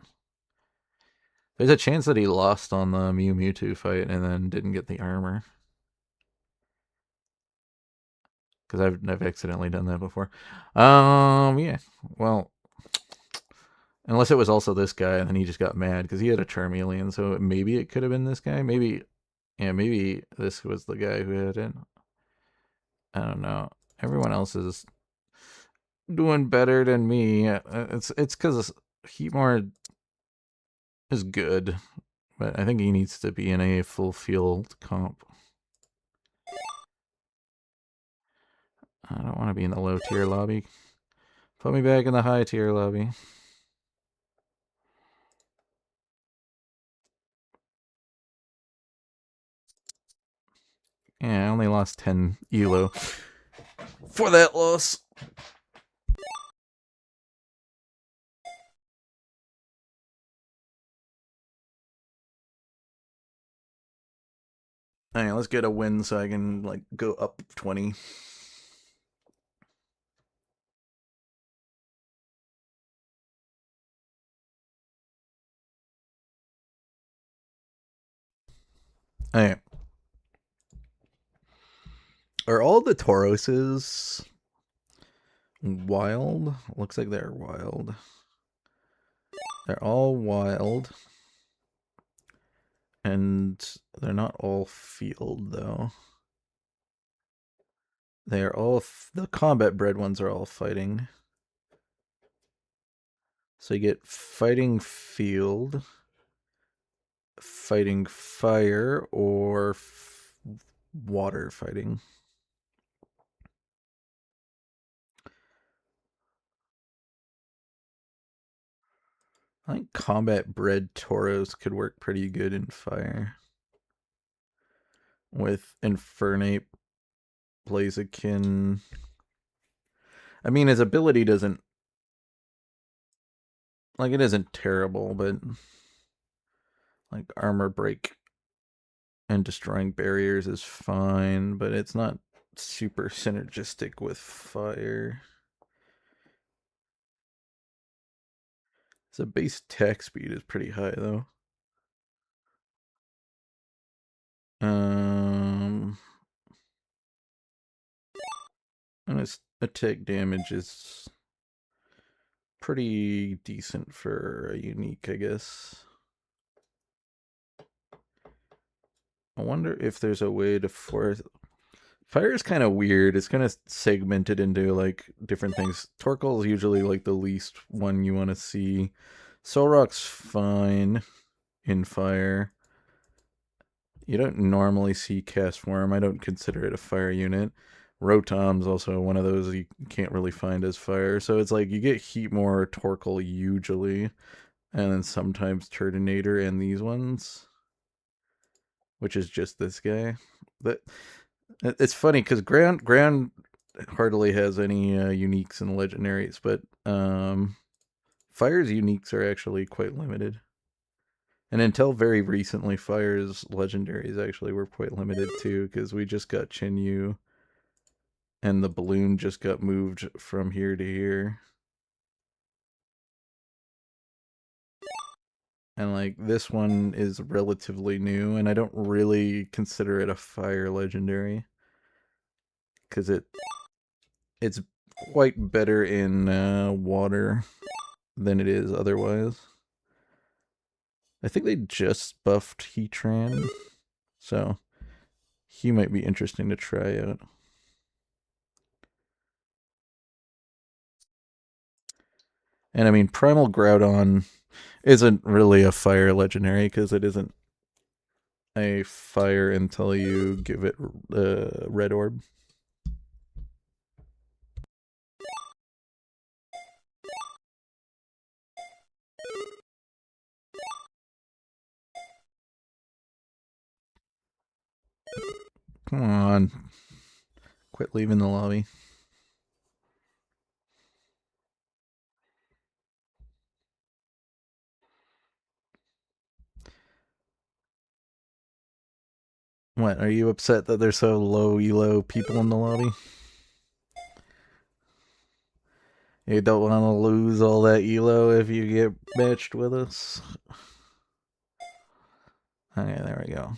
There's a chance that he lost on the Mew Mewtwo fight and then didn't get the armor. because I've accidentally done that before. Yeah. Well, unless it was also this guy, and then he just got mad because he had a Charmeleon, so maybe it could have been this guy. Maybe, yeah, maybe this was the guy who had it. I don't know. Everyone else is doing better than me. It's because Heatmore is good, but I think he needs to be in a full field comp. I don't want to be in the low tier lobby. Put me back in the high tier lobby. Yeah, I only lost 10 ELO for that loss. Alright, let's get a win so I can like go up 20. Alright. Are all the Tauroses wild? Looks like they're wild. They're all wild. And they're not all field, though. They are all... the combat bred ones are all fighting. So you get fighting field, fighting fire, or water fighting. I think combat bred Tauros could work pretty good in fire. With Infernape, Blaziken. I mean, his ability doesn't... like, it isn't terrible, but... like, armor break and destroying barriers is fine, but it's not super synergistic with fire. So base attack speed is pretty high, though. And his attack damage is pretty decent for a unique, I guess. I wonder if there's a way to force... fire is kind of weird. It's kind of segmented into like different things. Torkoal is usually like the least one you want to see. Solrock's fine in fire. You don't normally see Castform. I don't consider it a fire unit. Rotom's also one of those you can't really find as fire. So it's like you get Heatmore or Torkoal usually, and then sometimes Turtonator and these ones, which is just this guy. But it's funny because ground hardly has any uniques and legendaries, but Fire's uniques are actually quite limited. And until very recently, Fire's legendaries actually were quite limited too, because we just got Chinyu, and the balloon just got moved from here to here. And like this one is relatively new, and I don't really consider it a fire legendary, because it's quite better in water than it is otherwise. I think they just buffed Heatran, so he might be interesting to try out. And I mean, Primal Groudon isn't really a fire legendary because it isn't a fire until you give it Red Orb. Come on. Quit leaving the lobby. What, are you upset that there's so low elo people in the lobby? You don't want to lose all that elo if you get matched with us? Okay, there we go.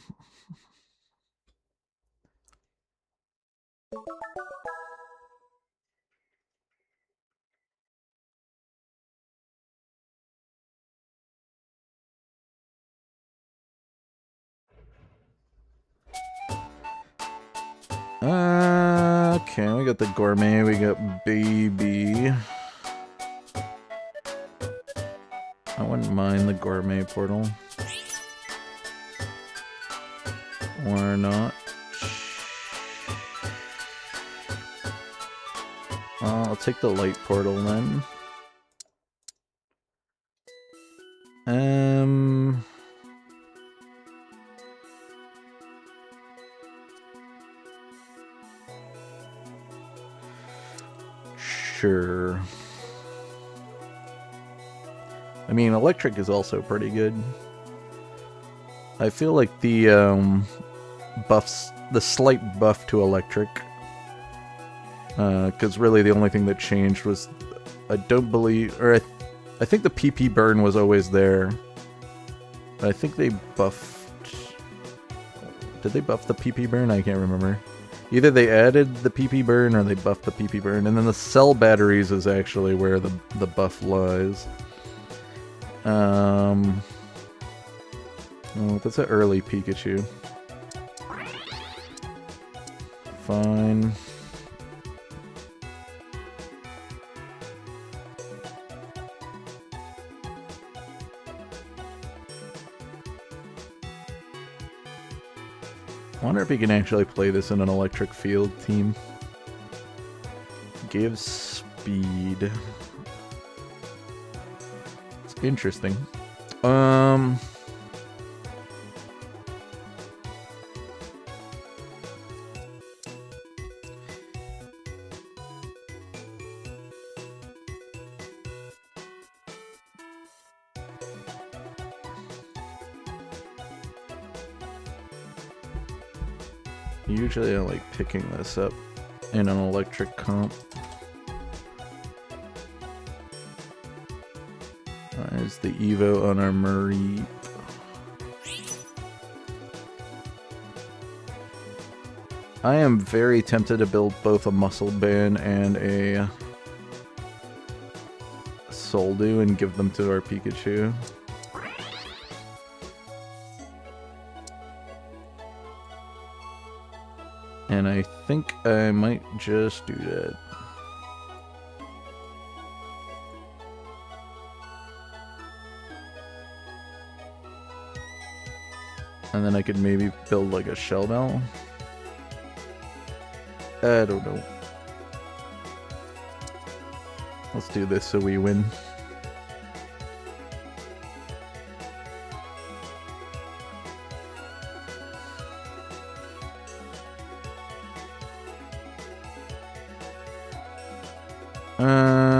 Okay, we got the gourmet, we got baby. I wouldn't mind the gourmet portal. Or not. I'll take the light portal then. Sure. I mean, electric is also pretty good. I feel like the buffs, the slight buff to electric, because really the only thing that changed was, I don't believe, or I think the PP burn was always there. I think they buffed, did they buff the PP burn? I can't remember. Either they added the PP burn or they buffed the PP burn, and then the cell batteries is actually where the buff lies. Oh, that's an early Pikachu. Fine. I wonder if he can actually play this in an electric field team. Gives speed. It's interesting. Usually I like picking this up in an electric comp. There's the Evo on our Mareep. I am very tempted to build both a Muscle Band and a Soldew and give them to our Pikachu. And I think I might just do that. And then I could maybe build like a Shell Bell. I don't know. Let's do this so we win.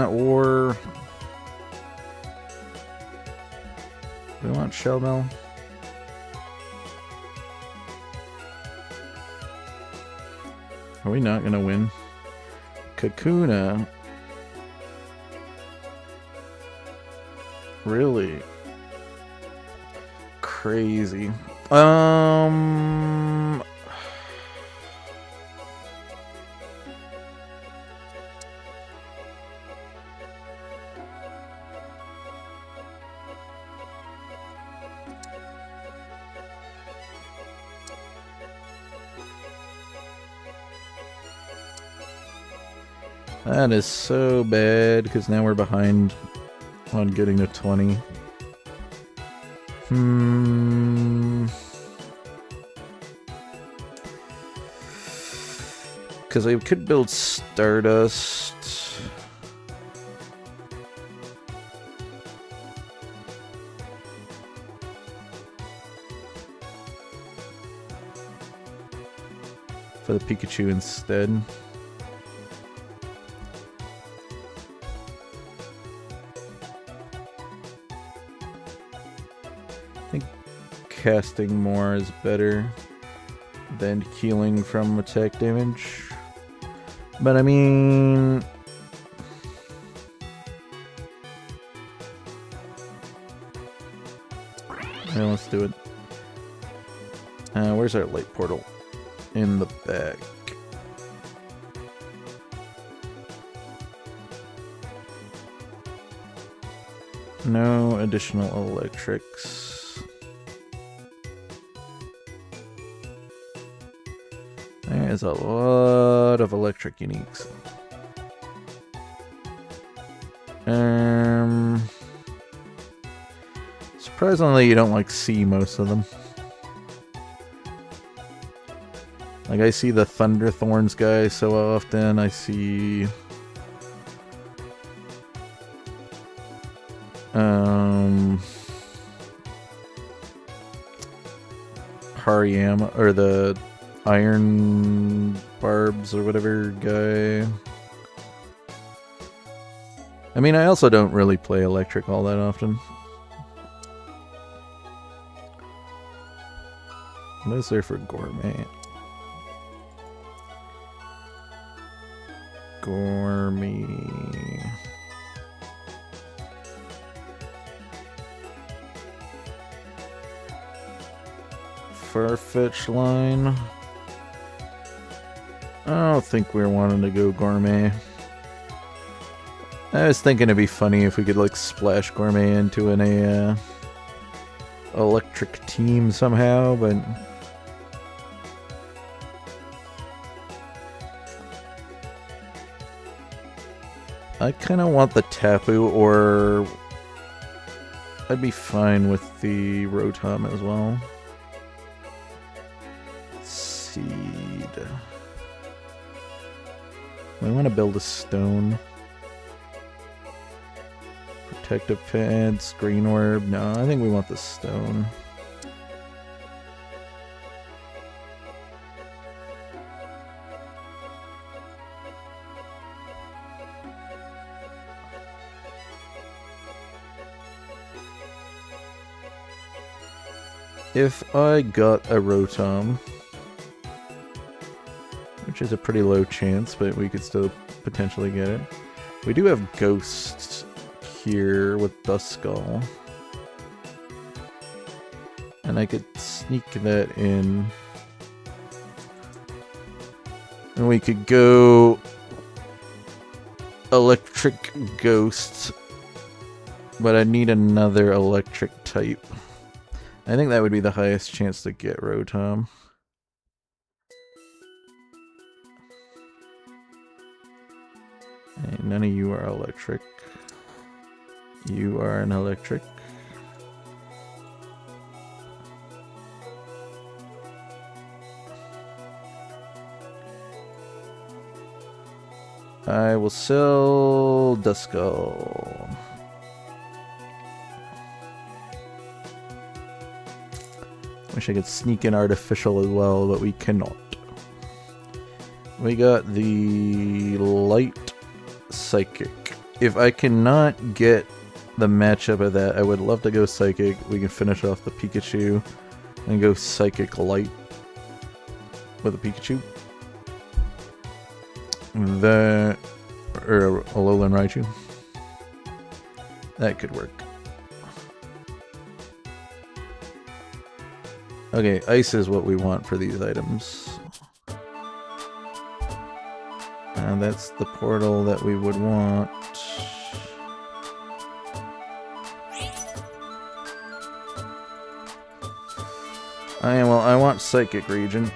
Or do we want Shell Bell? Are we not gonna win? Kakuna. Really? Crazy. That is so bad, because now we're behind on getting to 20. Because I could build Stardust. For the Pikachu instead. I think casting more is better than healing from attack damage. But I mean... yeah, let's do it. Where's our light portal? In the back. No additional electrics. There, There's a lot of electric uniques. Surprisingly, you don't like see most of them. Like, I see the Thunderthorns guy so often. I see Hariyama, or the Iron Barbs or whatever guy. I mean, I also don't really play electric all that often. What is there for Gourmet? Gourmet. Farfetch line. I don't think we're wanting to go Gourmet. I was thinking it'd be funny if we could like splash Gourmet into an electric team somehow, but I kind of want the Tapu, or I'd be fine with the Rotom as well. Seed. I want to build a stone. Protective pads, green orb. No, I think we want the stone. If I got a Rotom, which is a pretty low chance, but we could still potentially get it. We do have Ghosts here with Duskull, and I could sneak that in, and we could go Electric Ghost, but I need another electric type. I think that would be the highest chance to get Rotom. Hey, none of you are electric. You are an electric. I will sell Duskull. Wish I could sneak in Artificial as well, but we cannot. We got the Light Psychic. If I cannot get the matchup of that, I would love to go Psychic. We can finish off the Pikachu and go Psychic Light with a Pikachu. That, or Alolan Raichu. That could work. Okay, Ice is what we want for these items. And that's the portal that we would want. I want Psychic Region.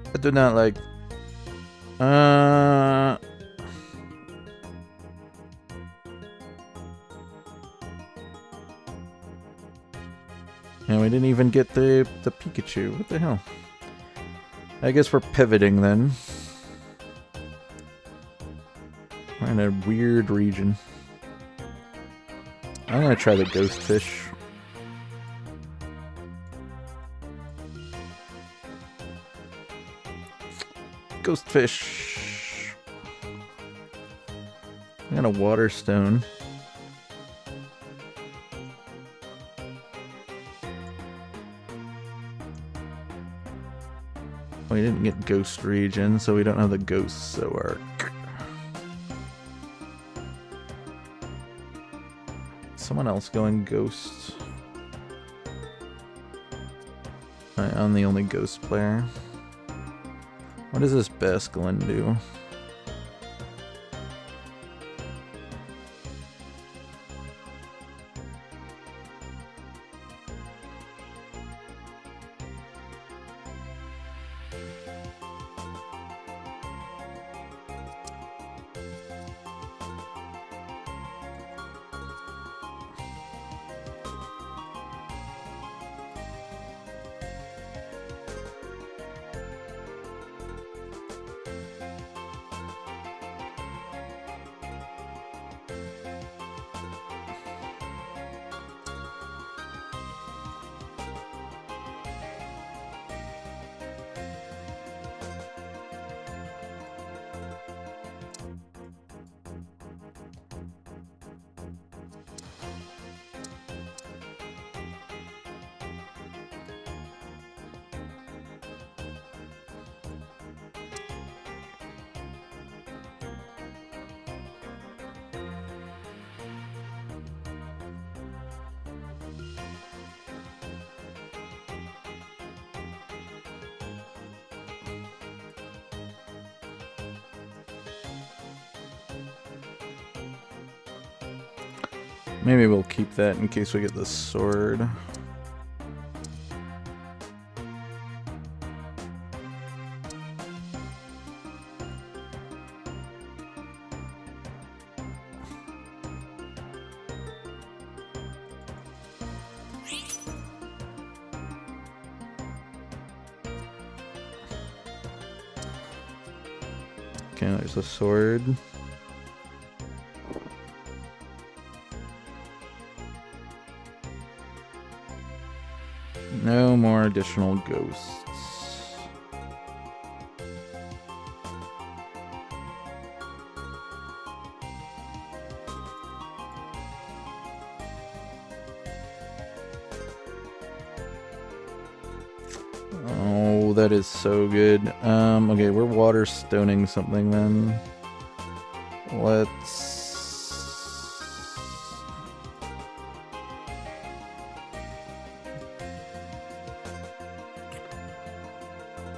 I do not like... And we didn't even get the Pikachu. What the hell? I guess we're pivoting then. We're in a weird region. I'm gonna try the Ghost Fish. Ghost Fish. I got a Water Stone. We didn't get Ghost Region, so we don't have the Ghost Zoroark. Someone else going Ghost. I'm the only Ghost player. What does this Basculin do? Maybe we'll keep that in case we get the sword. Okay, there's a sword. No more additional ghosts. Oh, that is so good. Okay, we're water stoning something then. Let's...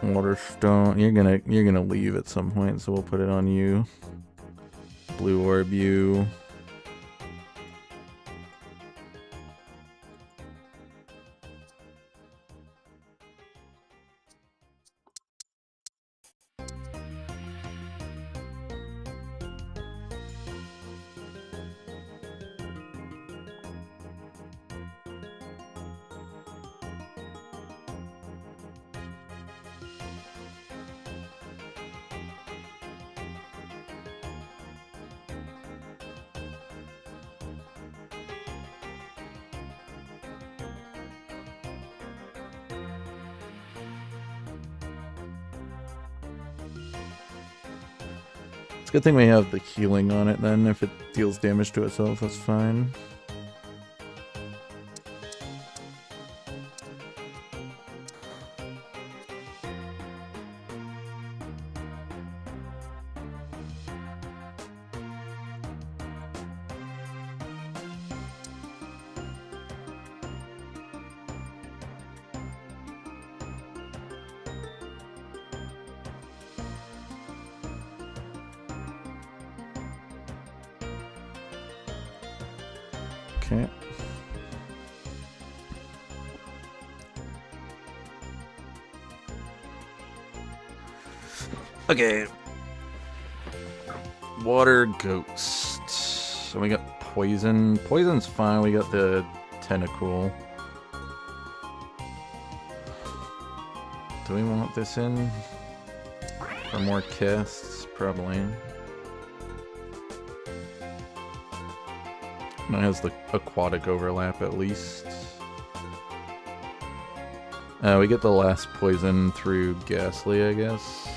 Waterstone. You're gonna leave at some point, so we'll put it on you. Blue orb you. It's a good thing we have the healing on it then. If it deals damage to itself, that's fine. Okay. Okay. Water ghost. So we got poison. Poison's fine. We got the tentacle. Do we want this in for more casts? Probably. It has the aquatic overlap at least. We get the last poison through Ghastly, I guess.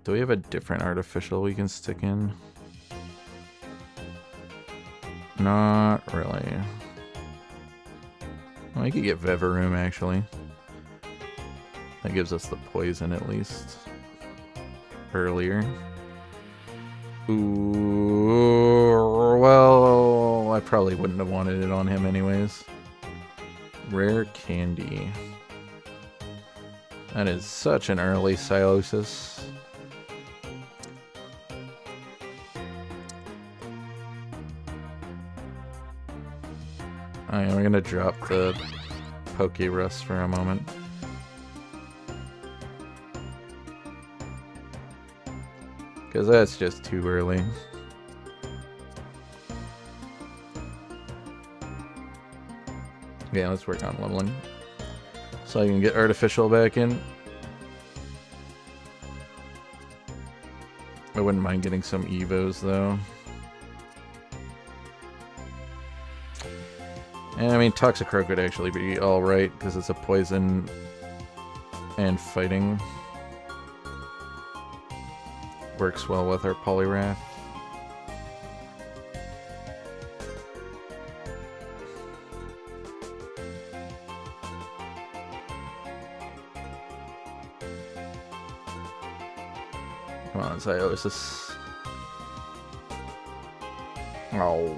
Do we have a different artificial we can stick in? Not really. Well, we could get Veverum actually. That gives us the poison at least. Earlier. Ooh, well, I probably wouldn't have wanted it on him anyways. Rare candy. That is such an early Silosis. Alright, we're gonna drop the Pokerus for a moment. Because that's just too early. Yeah, let's work on leveling. So I can get Artificial back in. I wouldn't mind getting some Evos though. And I mean, Toxicroak would actually be alright because it's a poison and fighting. Works well with our Poliwrath. Come on, Silosis. Oh.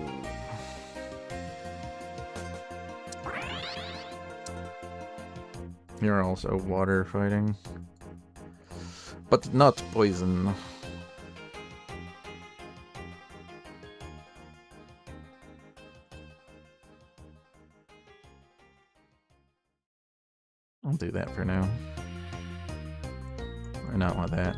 You're also water fighting. but not poison. I'll do that for now. Or not want that.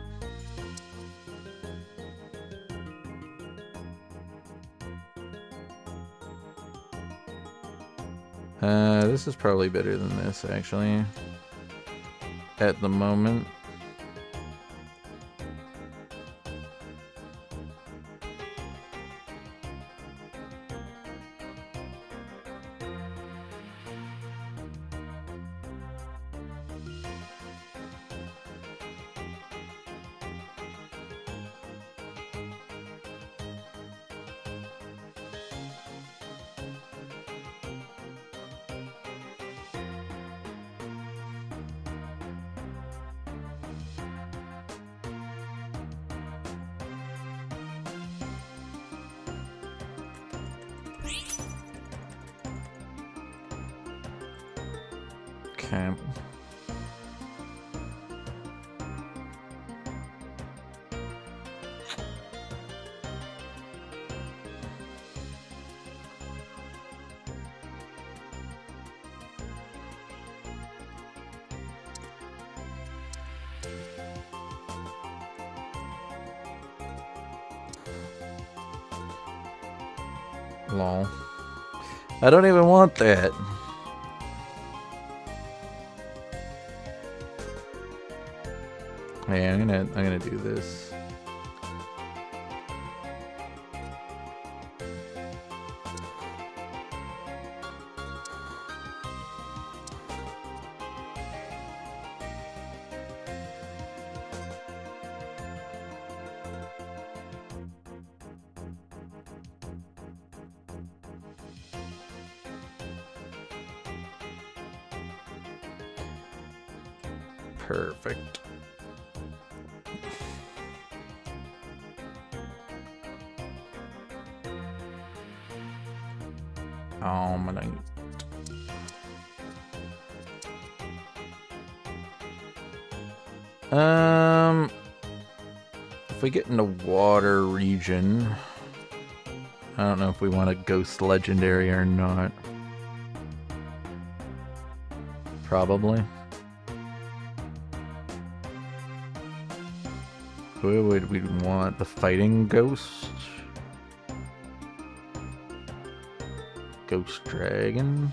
This is probably better than this, actually. At the moment. Okay. Lol. I don't even want that. Yeah, I'm gonna do this. Perfect. If we get into water region, I don't know if we want a ghost legendary or not. Probably. Who would we want? The fighting ghost? Ghost dragon?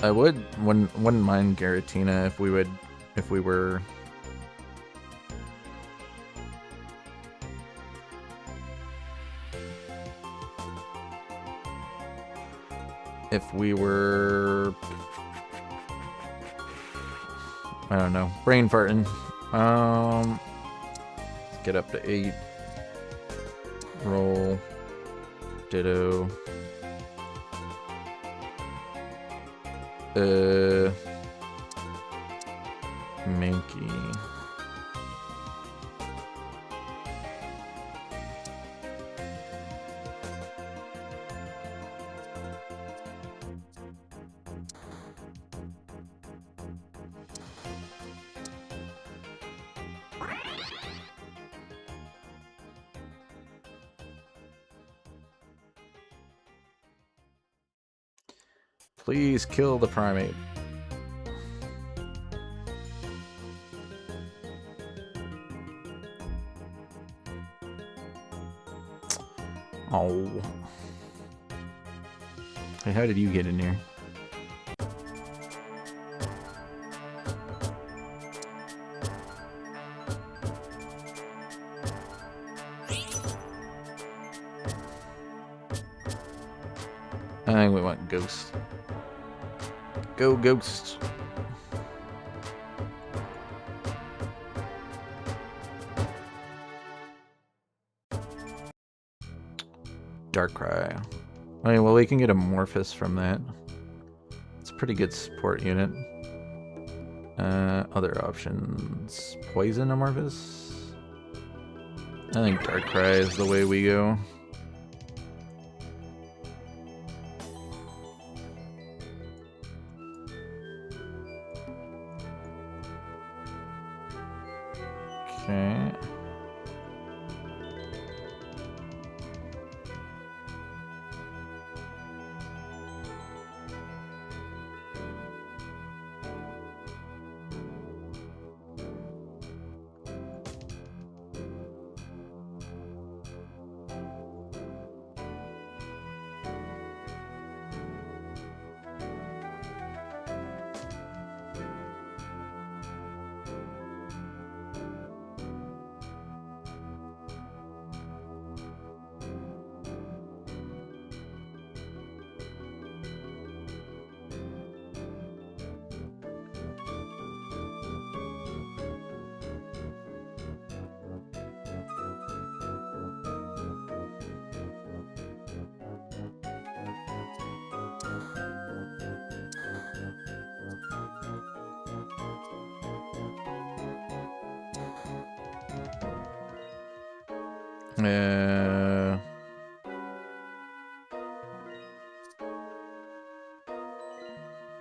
I wouldn't mind Giratina if we were I don't know, brain farting. Let's get up to 8. Roll. Ditto. Mankey. Please kill the primate. Oh. Hey, how did you get in here? I think we want Ghost. Go Ghost. Darkrai. Okay, well, we can get Amorphous from that. It's a pretty good support unit. Other options. Poison Amorphous? I think Darkrai is the way we go. Okay.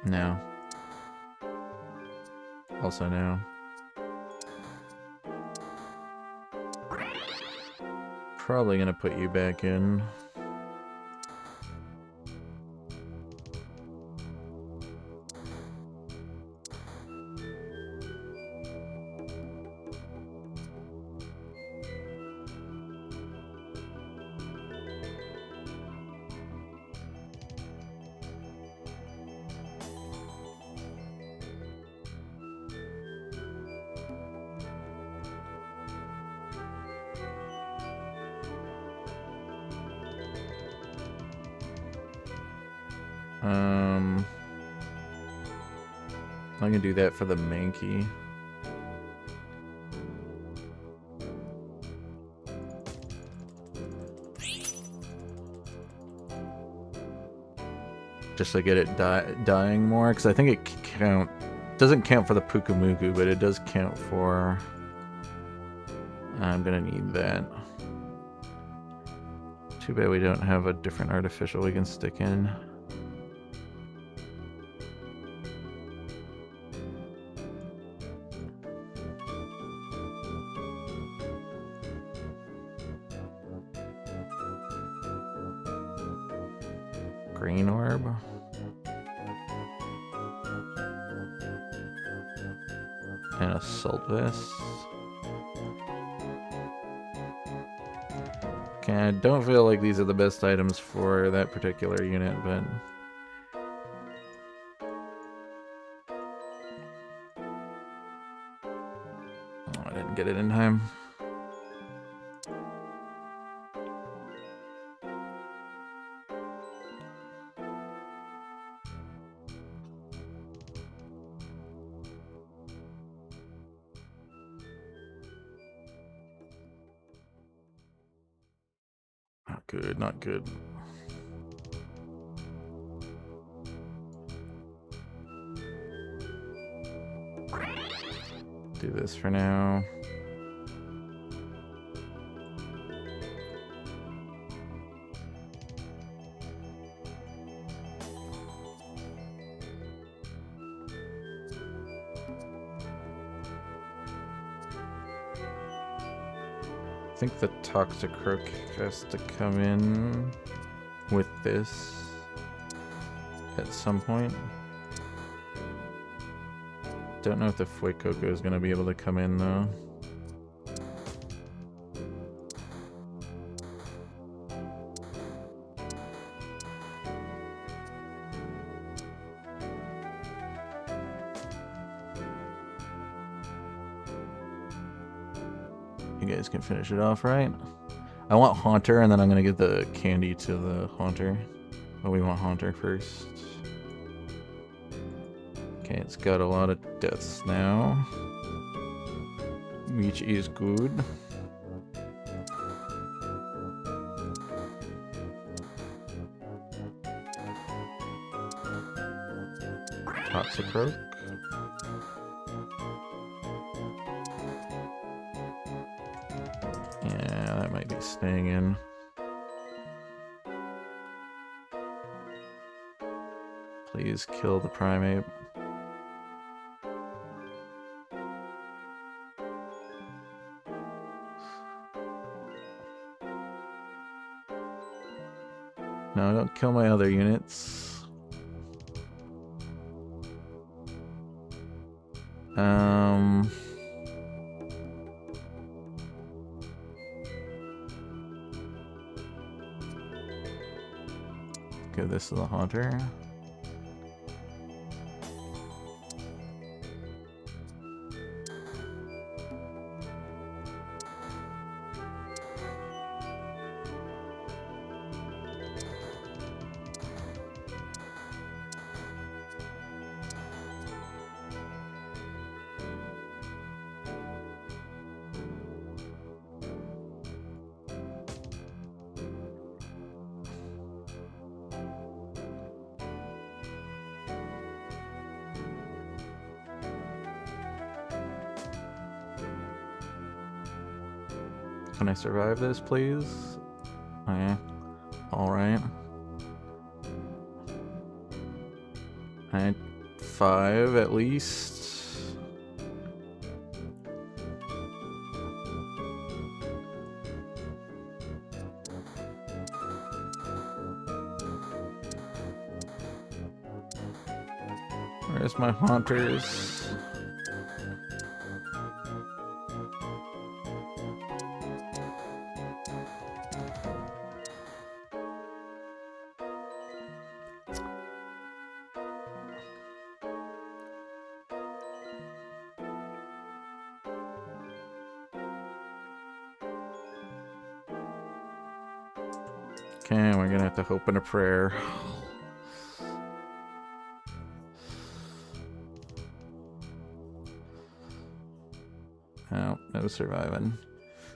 No. Also no. Probably gonna put you back in. I'm gonna do that for the Mankey. Just to get it dying more, because I think it doesn't count for the Pukumuku, but it does count for... I'm gonna need that. Too bad we don't have a different artificial we can stick in. Green orb. And assault vest. Okay, I don't feel like these are the best items for that particular unit, but... Oh, I didn't get it in time. Not good, not good. Do this for now. I think the Toxicroak has to come in with this at some point. Don't know if the Fuecoco is going to be able to come in though. You guys can finish it off, right? I want Haunter, and then I'm going to give the candy to the Haunter. But we want Haunter first. Okay, it's got a lot of deaths now, which is good. Toxicroak. Yeah, that might be staying in. Please kill the Primeape. kill my other units. Give this to the hunter. Can I survive this, please? Okay. Alright. I had 5 at least. Where's my hunters? Okay, we're gonna have to hope in a prayer. Oh, no surviving.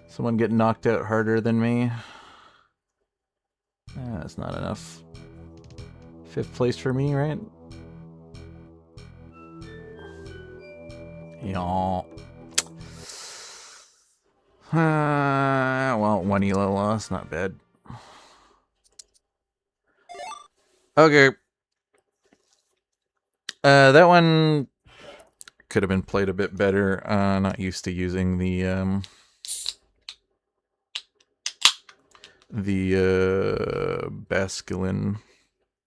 Someone getting knocked out harder than me. That's not enough. 5th place for me, right? Yeah. Well, 1 elo loss, not bad. Okay. That one could have been played a bit better. Not used to using the Basculin.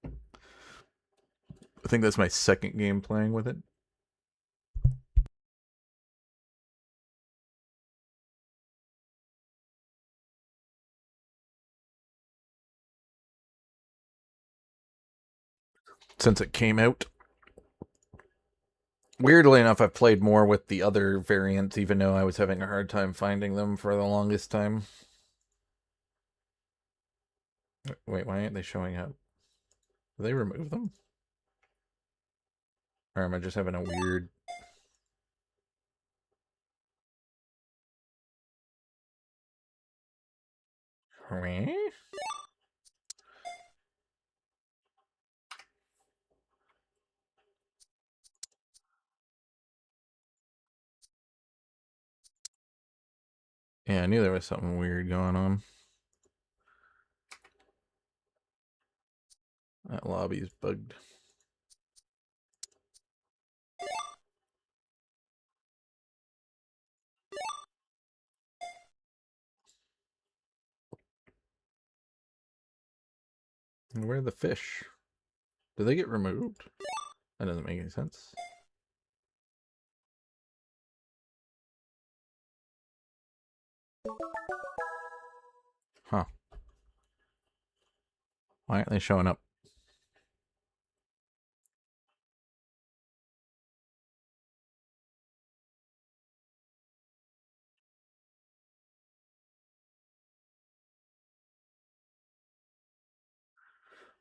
I think that's my 2nd game playing with it. Since it came out. Weirdly enough, I've played more with the other variants, even though I was having a hard time finding them for the longest time. Wait, why aren't they showing up? Did they remove them? Or am I just having a weird... Yeah, I knew there was something weird going on. That lobby's bugged. And where are the fish? Do they get removed? That doesn't make any sense. Huh. Why aren't they showing up?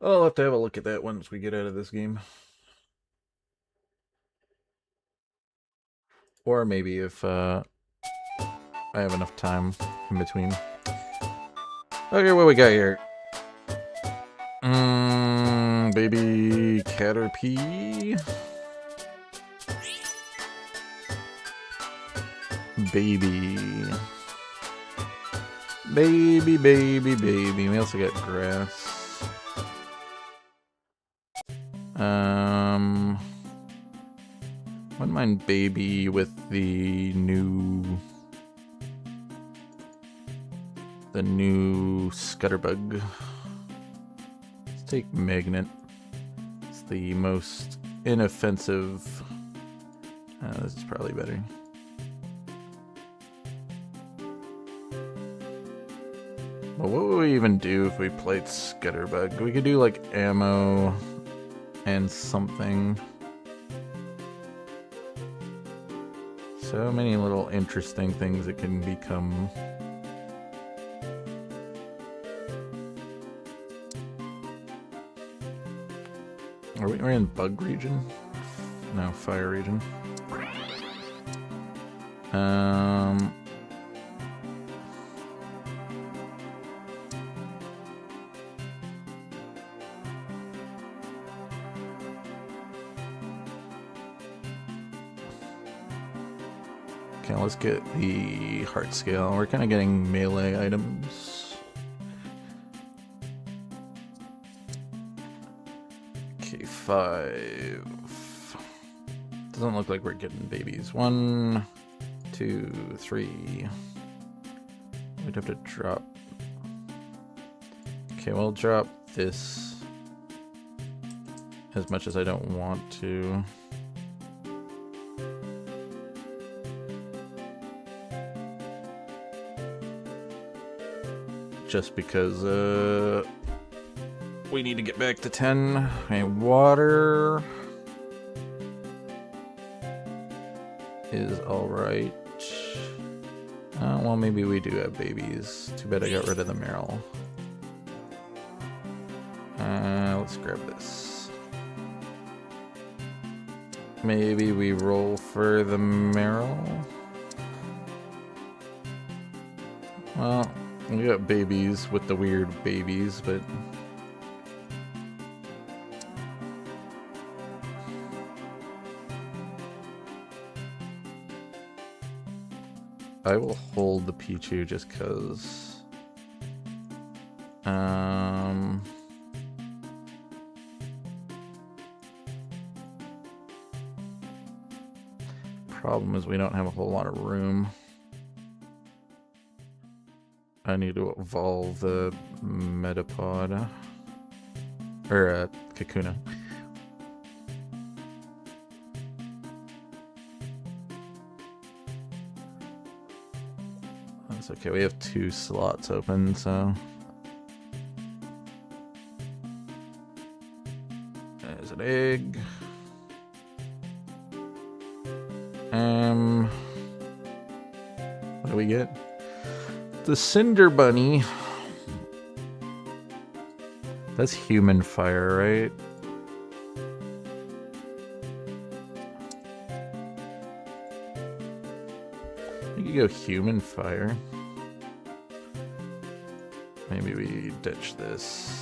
I'll have to have a look at that once we get out of this game. Or maybe if I have enough time in between. Okay, what we got here? Baby Caterpie. Baby. Baby, baby, baby. We also got grass. Wouldn't mind baby with the new Scutterbug. Let's take Magnet. It's the most inoffensive. This is probably better. Well, what would we even do if we played Scutterbug? We could do like ammo and something. So many little interesting things it can become. We're in bug region? No, fire region. Okay, let's get the heart scale. We're kind of getting melee items. Okay, 5. Doesn't look like we're getting babies. 1, 2, 3. We'd have to drop. Okay, we'll drop this as much as I don't want to. Just because we need to get back to 10. Okay, water is alright. Well, maybe we do have babies. Too bad I got rid of the Meryl. Let's grab this. Maybe we roll for the Meryl. Well, we got babies with the weird babies, but I will hold the Pichu just cause. Problem is we don't have a whole lot of room. I need to evolve the Metapod. Or, Kakuna. That's okay, we have 2 slots open, so... There's an egg. What do we get? The Cinder Bunny. That's human fire, right? You could go human fire. Maybe we ditch this.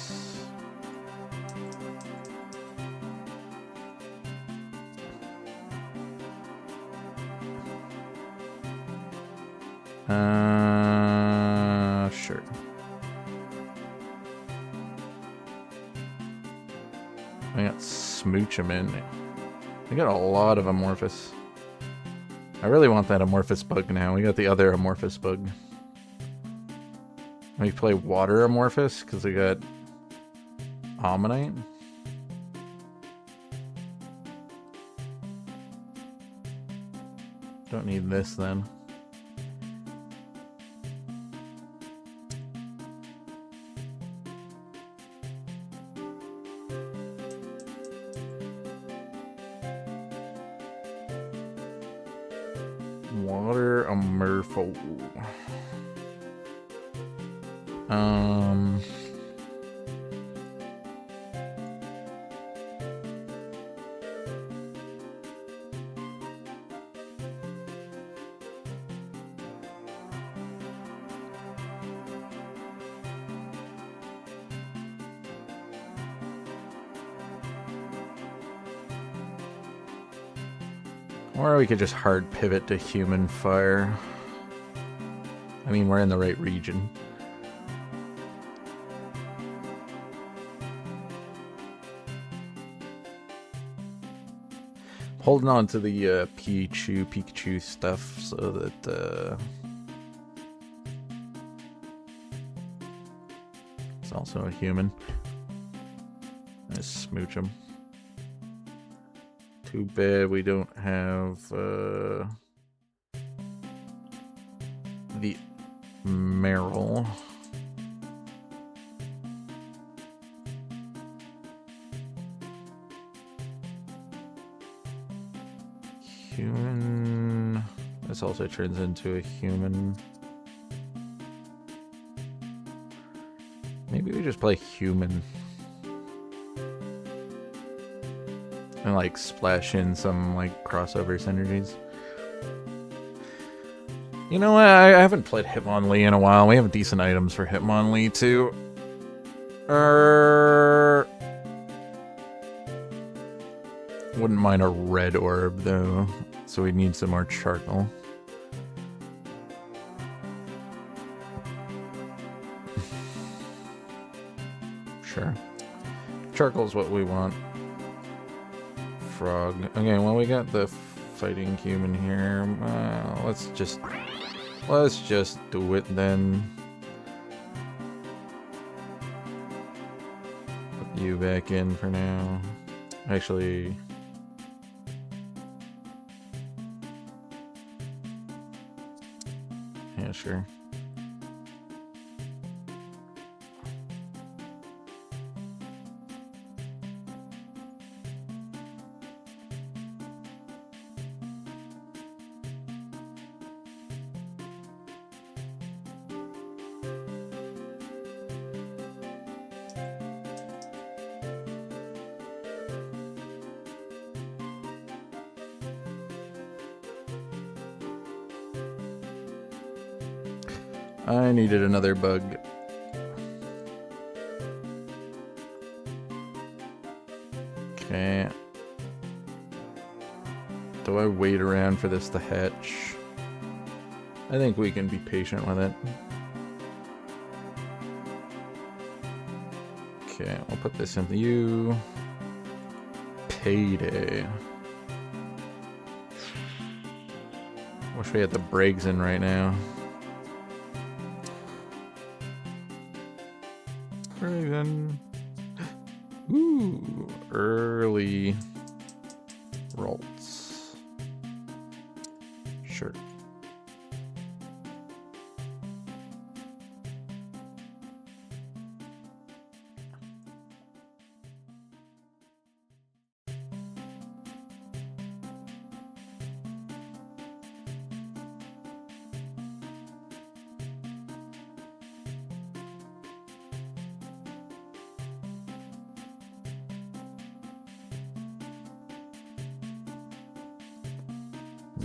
Sure. I got Smoochum. We got a lot of Amorphous. I really want that Amorphous bug now. We got the other Amorphous bug. We play Water Amorphous because we got Omanyte. Don't need this then. Water Amorpho. Or we could just hard pivot to human fire. I mean, we're in the right region. Holding on to the Pikachu stuff so that it's also a human. Just smooch him. Too bad we don't have the Meryl. Human. This also turns into a human. Maybe we just play human. And like splash in some like crossover synergies. You know what? I haven't played Hitmonlee in a while. We have decent items for Hitmonlee too. Wouldn't mind a red orb though, so we need some more charcoal. Sure. Charcoal's what we want. Frog. Okay, well we got the fighting human here. Let's just do it then. Put you back in for now. Actually, yeah, sure. I needed another bug. Okay. Do I wait around for this to hatch? I think we can be patient with it. Okay, I'll put this into you. Payday. Wish we had the Briggs in right now. Then, ooh, early Ralts. Sure.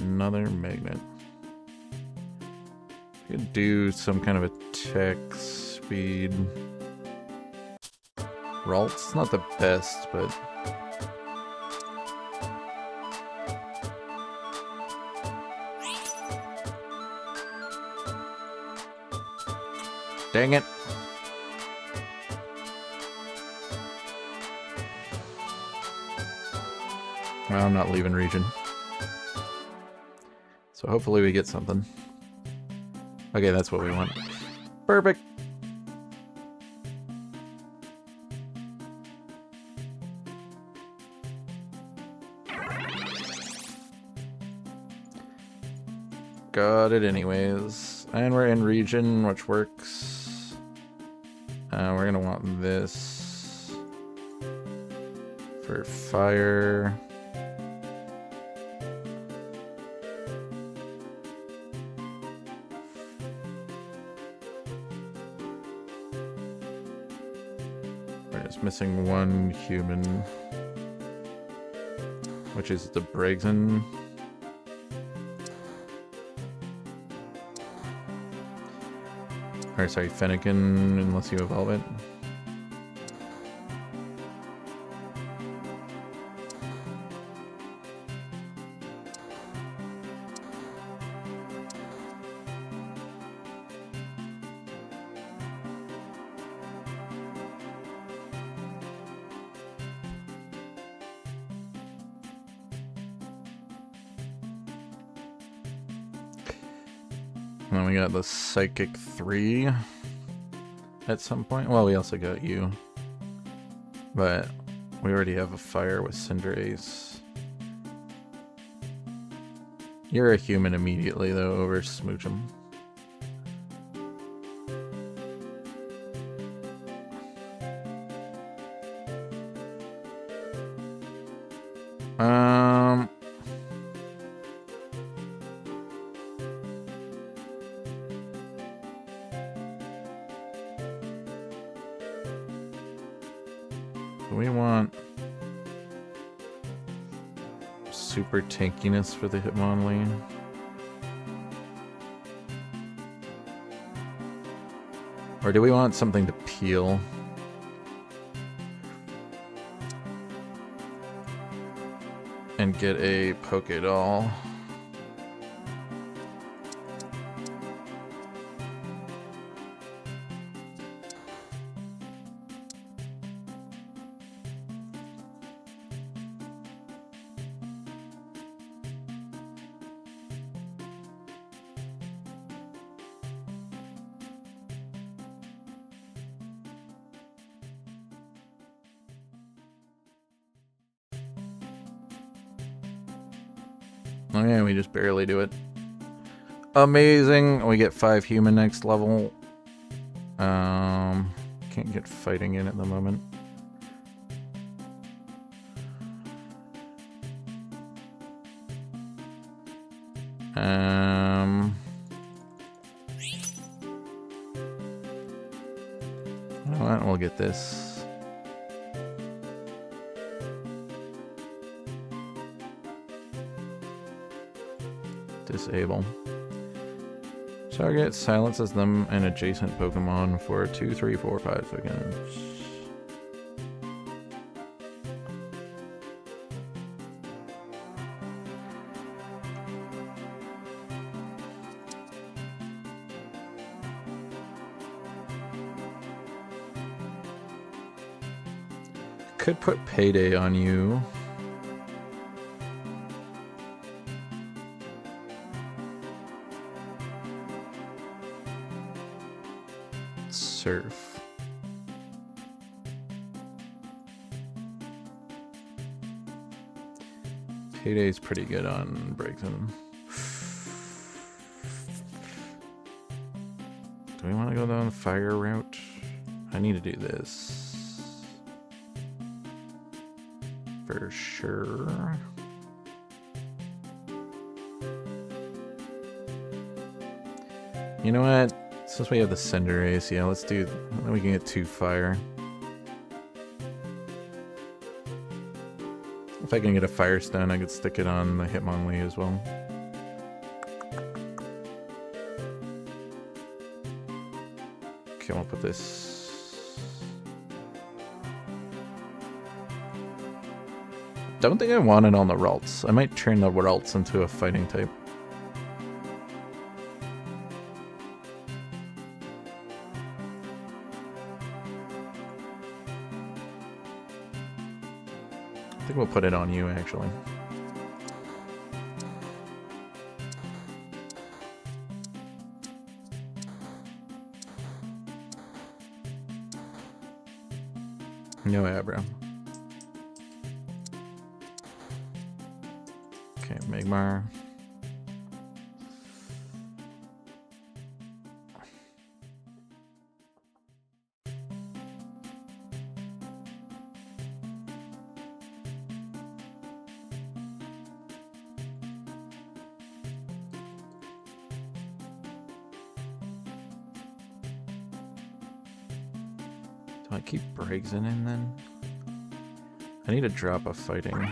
Another magnet. Could do some kind of attack speed. Ralts, not the best, but dang it. Well, I'm not leaving region. So hopefully we get something. Okay, that's what we want. Perfect. Got it anyways. And we're in region, which works. We're gonna want this for fire. Missing one human, which is the Brigson. Or sorry, Fennekin, unless you evolve it. And then we got the Psychic 3 at some point. Well, we also got you. But We already have a fire with Cinderace. You're a human immediately, though, over Smoochum. We want super tankiness for the Hitmonlee. Or do we want something to peel? And get a Pokédoll. Oh yeah, we just barely do it. Amazing. We get 5 human next level. Can't get fighting in at the moment. You know what? We'll get this. Disable. Target silences them and adjacent Pokemon for 2, 3, 4, 5 seconds. Could put Payday on you. Surf. Payday's pretty good on Breakthrough. Do we want to go down the fire route? I need to do this. For sure. You know what? Since we have the Cinderace, yeah, let's do. Then we can get 2 fire. If I can get a Firestone, I could stick it on the Hitmonlee as well. Come up with this. Don't think I want it on the Ralts. I might turn the Ralts into a fighting type. I think we'll put it on you, actually. No Abra. Okay, Magmar. Do I keep Braixen in then? I need to drop a fighting.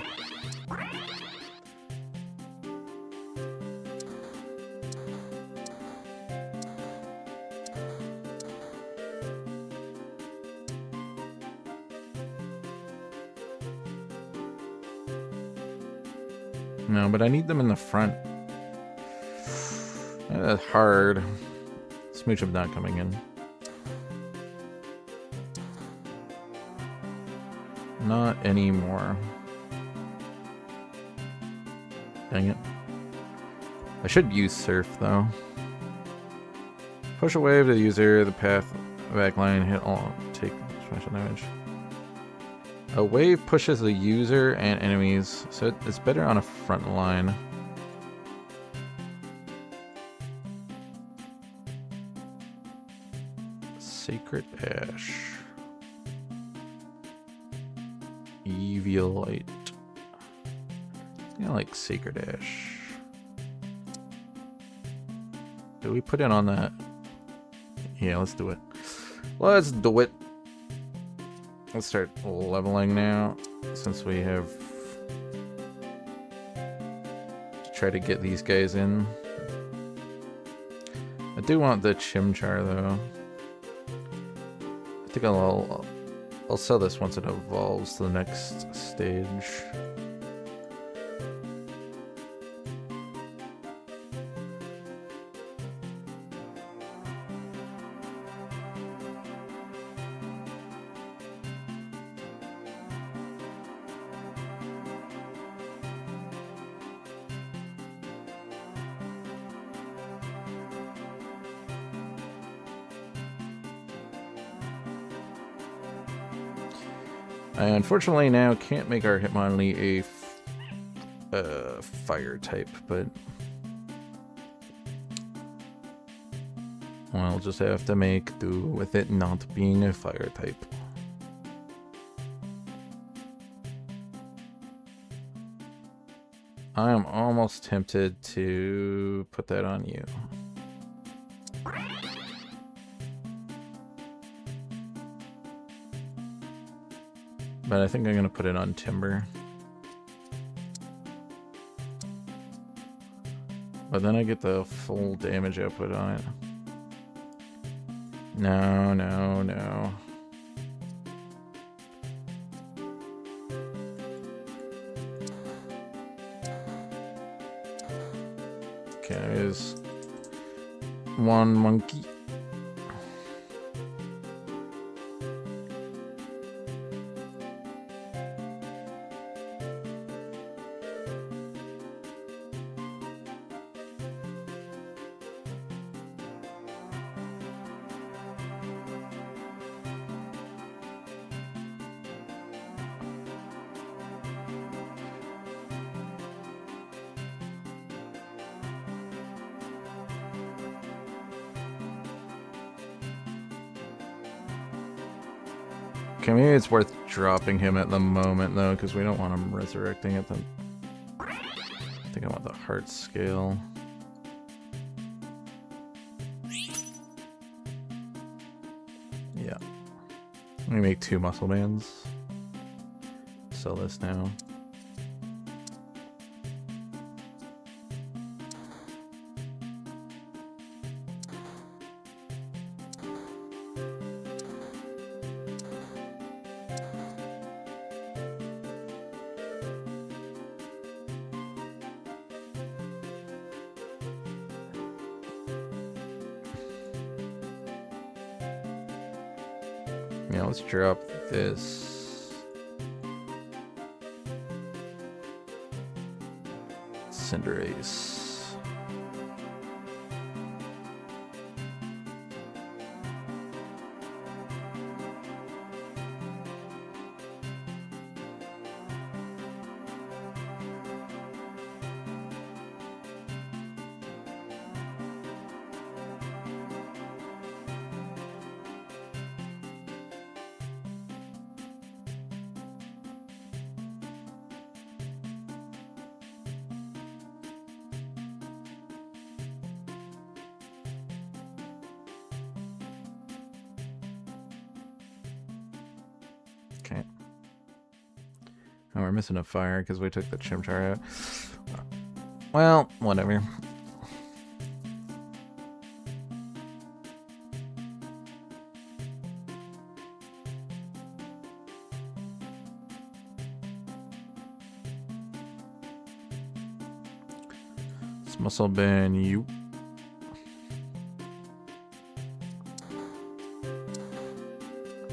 No, but I need them in the front. That's hard. Smoochum's not coming in. Not anymore. Dang it. I should use Surf, though. Push a wave to the user, the path, backline, hit all, take special damage. A wave pushes the user and enemies, so it's better on a front line. Sacred Ash. Eviolite. I like Sacred Ash. Do we put it on that? Yeah, let's do it. Let's do it. Let's start leveling now, since we have to try to get these guys in. I do want the Chimchar though. I think I'll sell this once it evolves to the next stage. I unfortunately now can't make our Hitmonlee a fire type, but we'll just have to make do with it not being a fire type. I am almost tempted to put that on you. But I think I'm gonna put it on Timber. But then I get the full damage output on it. No, no, no. Okay, there's one monkey. Okay, maybe it's worth dropping him at the moment, though, because we don't want him resurrecting at the... I think I want the heart scale. Yeah. Let me make 2 muscle bands. Sell this now. Yeah, let's drop this. Cinderace. Okay. Oh, we're missing a fire because we took the Chimchar out. Well, whatever. Let's muscle ban you.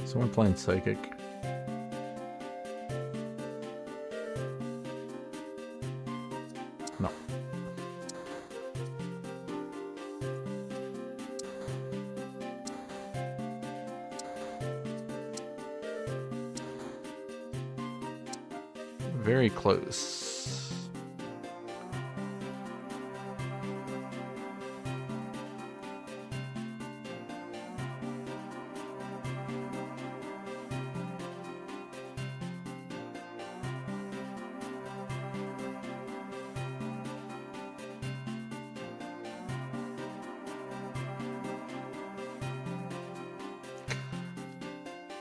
Someone playing Psychic. No. very close.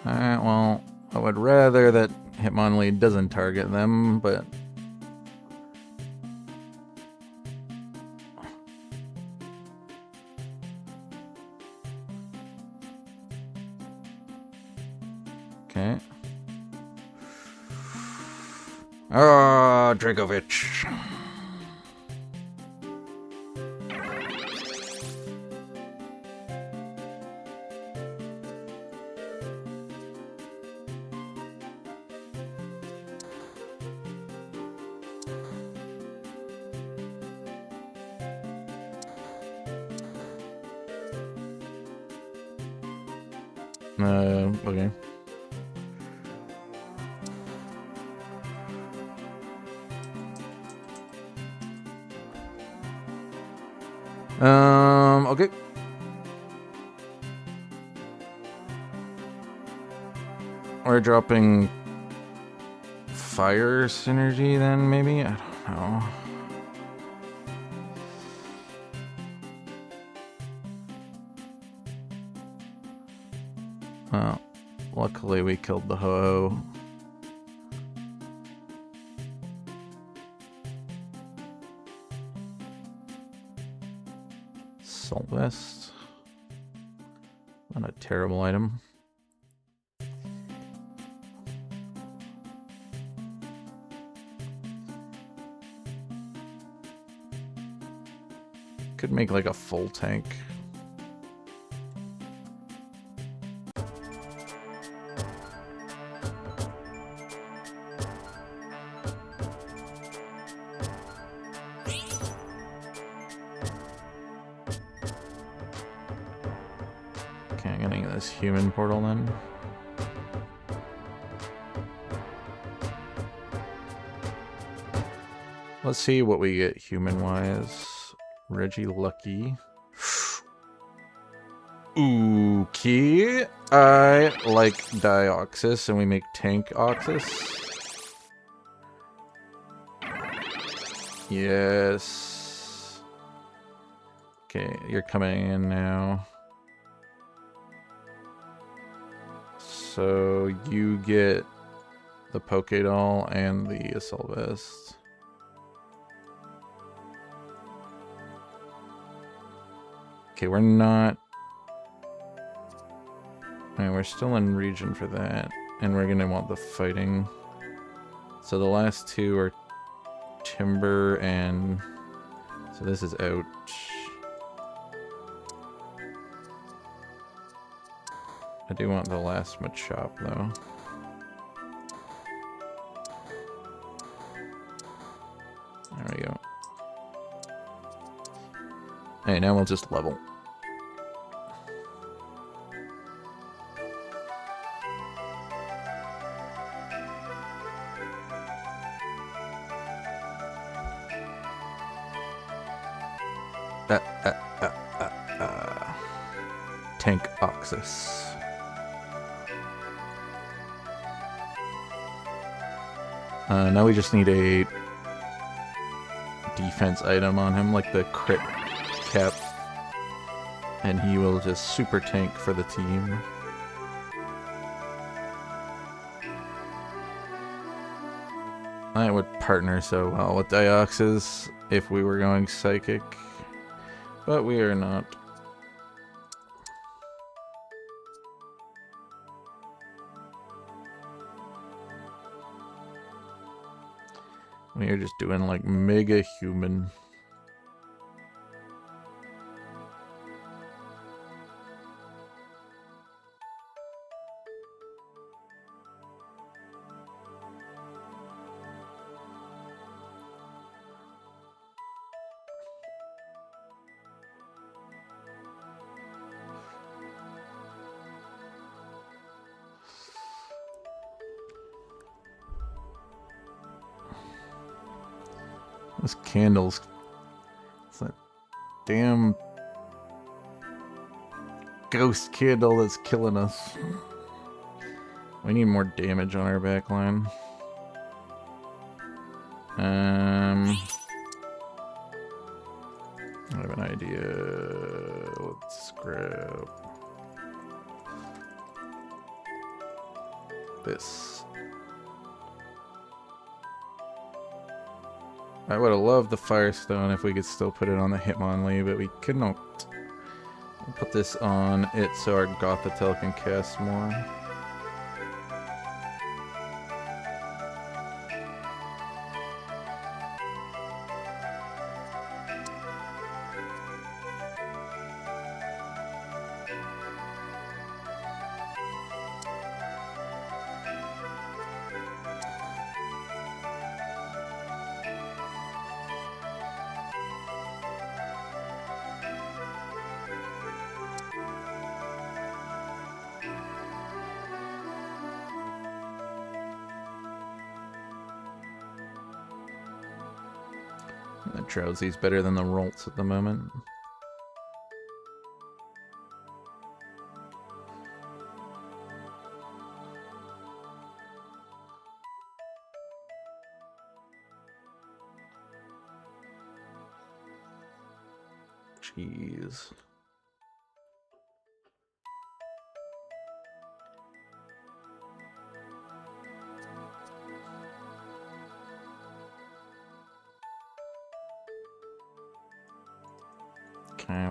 Alright, well, I would rather that Hitmonlee doesn't target them, but... Okay. Ah, Dragovich. Okay. Okay. We're dropping fire synergy then, maybe? I don't know. Well, luckily we killed the Ho-Oh. Salt Vest. Not a terrible item. Could make like a full tank. Okay, I'm gonna get this human portal then. Let's see what we get human-wise. Regilucky. Okay. I like Dioxys, and we make Tank Oxys. Yes. Okay, you're coming in now. So you get the Pokédoll and the Assault Vest. Okay, we're not... Right, we're still in region for that. And we're gonna want the fighting. So the last two are Timber and... So this is out. I do want the last Machop though. There we go. Hey, now we'll just level. Tank Oxys. Now we just need a defense item on him, like the crit cap, and he will just super tank for the team. I would partner so well with Dioxys if we were going Psychic, but we are not. We are just doing like Mega Human. Those candles. It's that damn ghost candle that's killing us. We need more damage on our backline. I have an idea. Let's grab this. I would have loved the Firestone if we could still put it on the Hitmonlee, but we could not. We'll put this on it so our Gothitelle can cast more. The Drowsy's better than the Rolts at the moment. Jeez. Okay.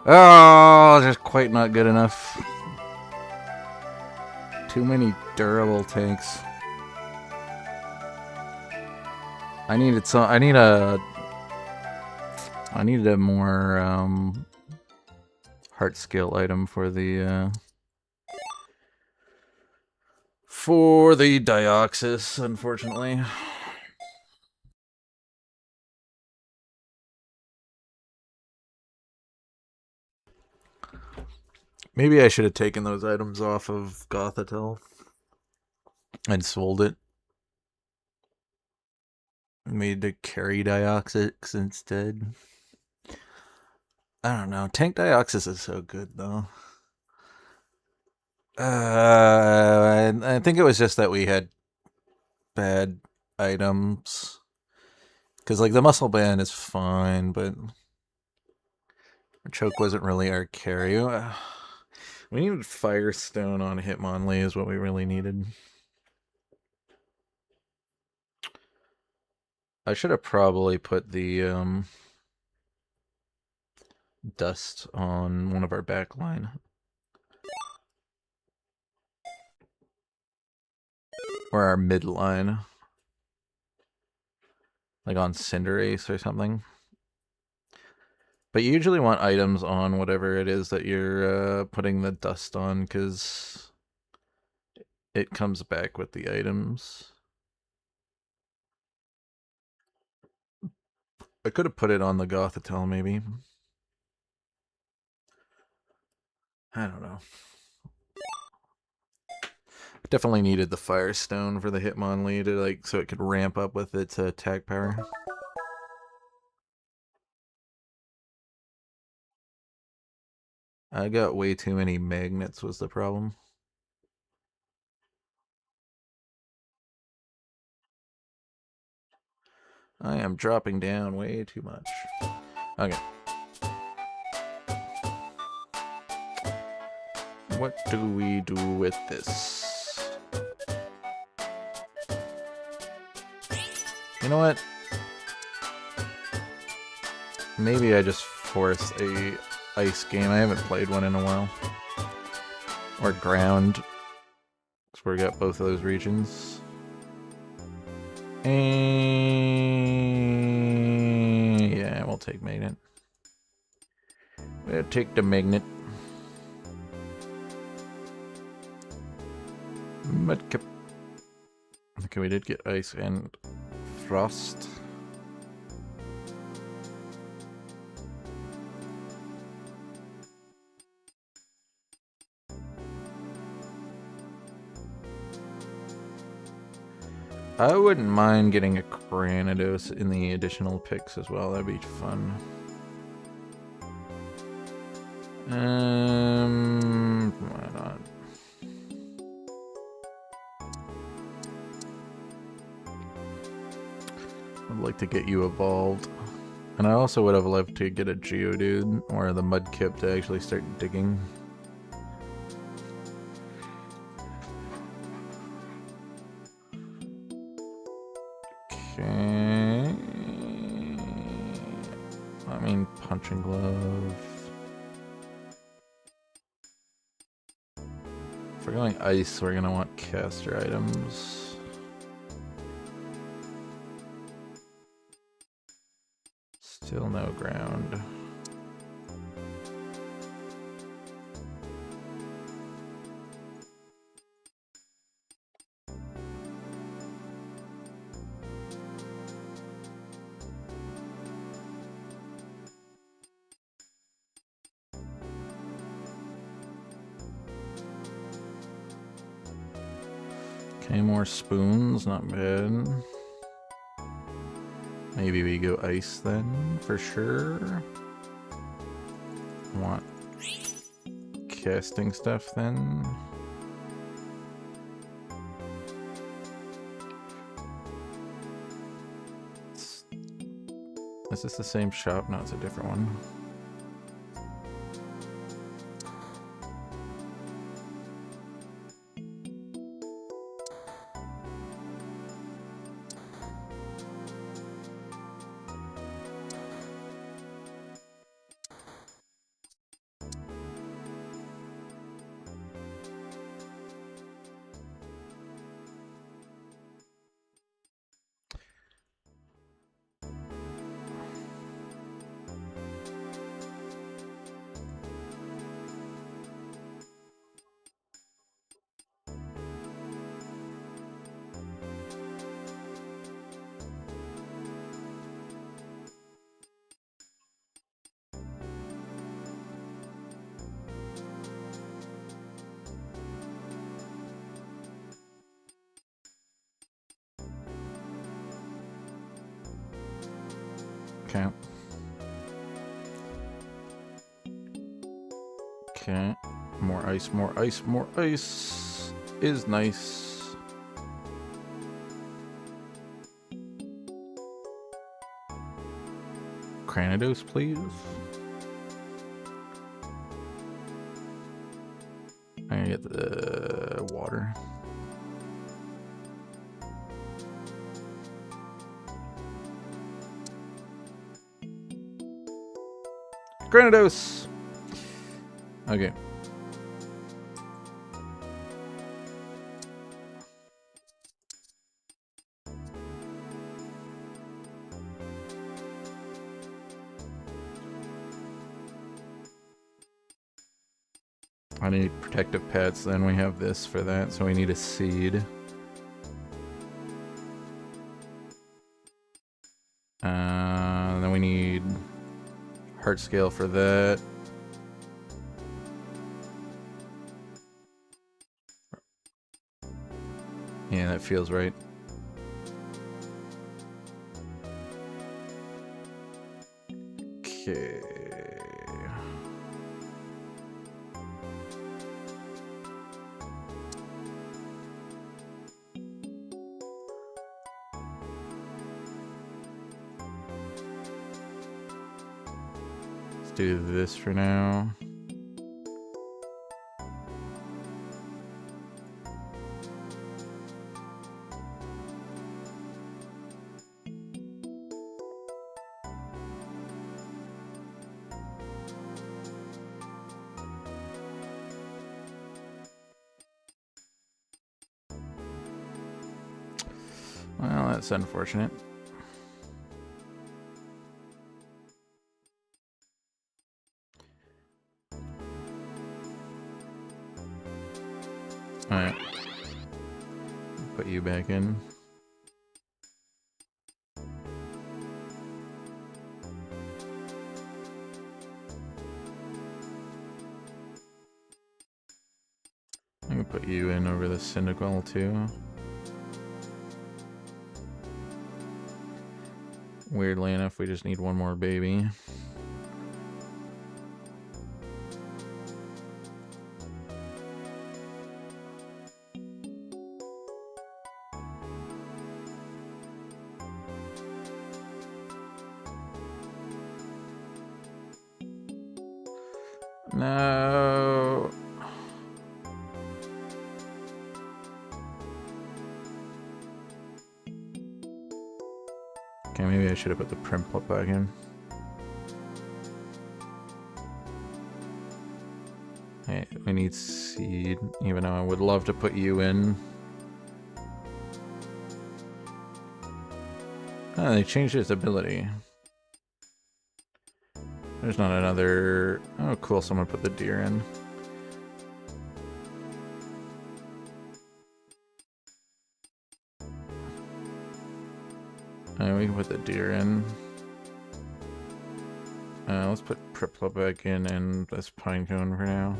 Oh, just quite not good enough. Too many durable tanks. I needed a more heart skill item for the Dioxys, unfortunately. Maybe I should have taken those items off of Gothitelle and sold it. Made to carry Dioxys instead. I don't know. Tank Dioxys is so good, though. I think it was just that we had bad items. Because, like, the Muscle Band is fine, but our Choke wasn't really our carry. We needed Firestone on Hitmonlee is what we really needed. I should have probably put the dust on one of our backline. Or our midline. Like on Cinderace or something. But you usually want items on whatever it is that you're putting the dust on, because it comes back with the items. I could have put it on the Gothitelle, maybe. I don't know. Definitely needed the Firestone for the Hitmonlee to, like, so it could ramp up with its attack power. I got way too many magnets was the problem. I am dropping down way too much. Okay. What do we do with this? You know what? Maybe I just force a ice game. I haven't played one in a while. Or ground. Because we got both of those regions. And yeah, we'll take magnet. We'll take the magnet. Mudkip. Okay, we did get ice and frost. I wouldn't mind getting a Cranidos in the additional picks as well. That'd be fun. Why not? I'd like to get you evolved. And I also would have loved to get a Geodude or the Mudkip to actually start digging. Okay. I mean, Punching Glove. If we're going ice, we're gonna want caster items. Still no ground. Okay, more spoons, not bad. Maybe we go ice then, for sure. Want casting stuff then. Is this the same shop? No, it's a different one. Okay. Okay. More ice, more ice, more ice is nice. Cranidos, please. I get the water. Granados! Okay. I need protective pets, then we have this for that, so we need a seed. Then we need heart scale for that. Yeah, that feels right. Okay. Let's do this for now. Well, that's unfortunate. Alright. Put you back in. I'm gonna put you in over the Cyndaquil too. Weirdly enough, we just need one more baby. No. Okay, maybe I should have put the Prinplup back in. Hey, we need seed, even though I would love to put you in. Oh, they changed his ability. There's not another... Oh, cool, someone put the deer in. We can put the deer in. Let's put Prinplup back in and this Pinecone for now.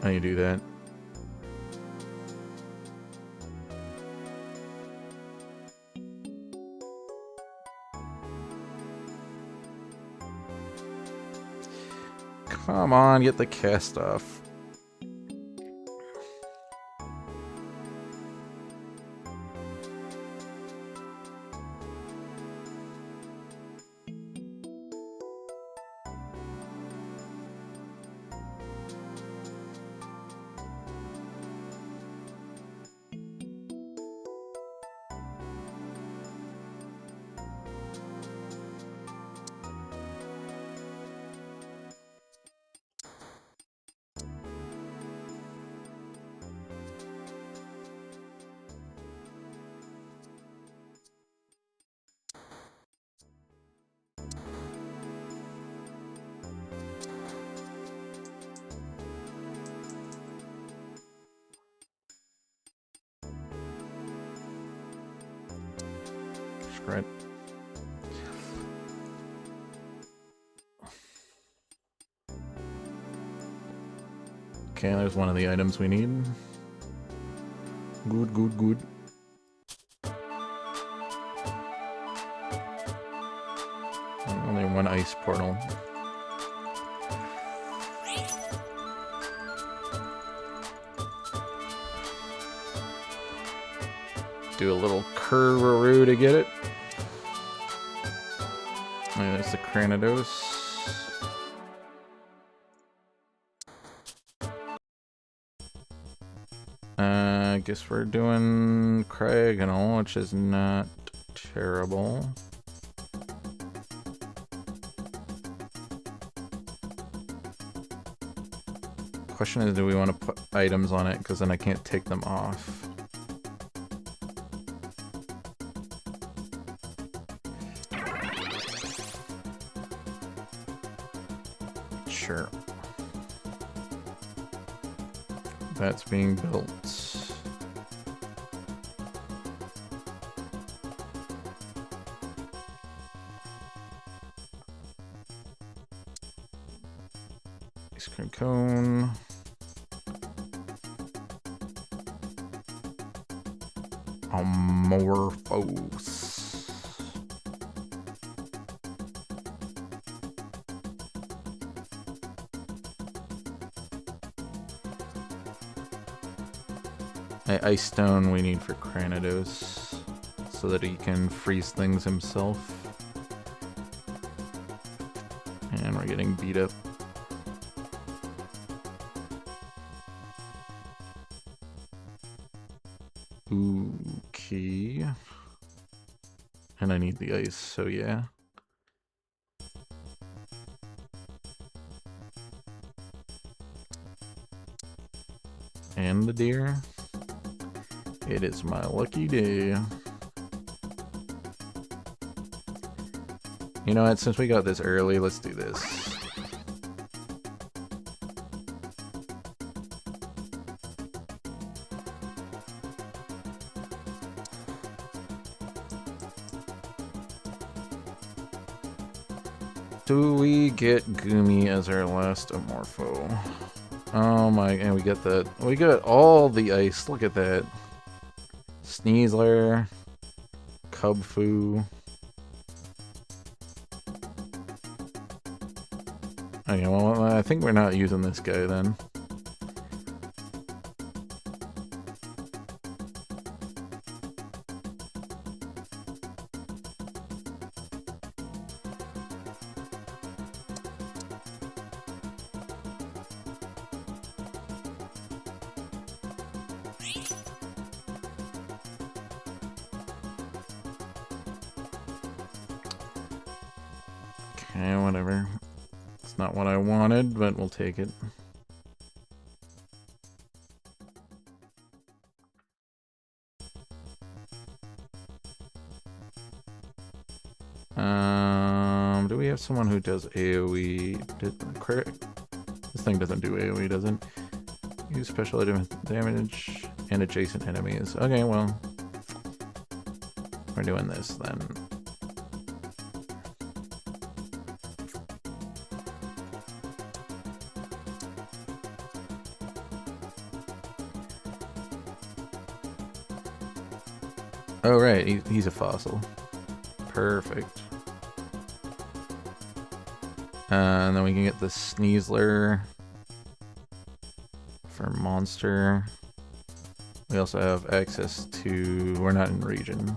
How you do that? Come on, get the cast off. Right. Okay, there's one of the items we need. Good, good, good. Only one ice portal. Do a little curvaroo to get it. There's the Cranidos. I guess we're doing Cryogonal, which is not terrible. Question is, do we want to put items on it? Because then I can't take them off. Sure. That's being built. Ice cream cone. Amorphous. Ice stone we need for Cranidos so that he can freeze things himself. And we're getting beat up. Okay. And I need the ice, so yeah. and the deer. It is my lucky day. You know what, since we got this early, let's do this. Do we get Goomy as our last Amorpho? Oh my, and we got all the ice, look at that. Sneasler, Cubfu. Okay, well, I think we're not using this guy then. Okay, whatever. It's not what I wanted, but we'll take it. Do we have someone who does AoE? This thing doesn't do AoE, does it? Use special damage and adjacent enemies. Okay, well, we're doing this then. Oh right, he's a fossil. Perfect. And then we can get the Sneasler for monster. We also have access to... we're not in region.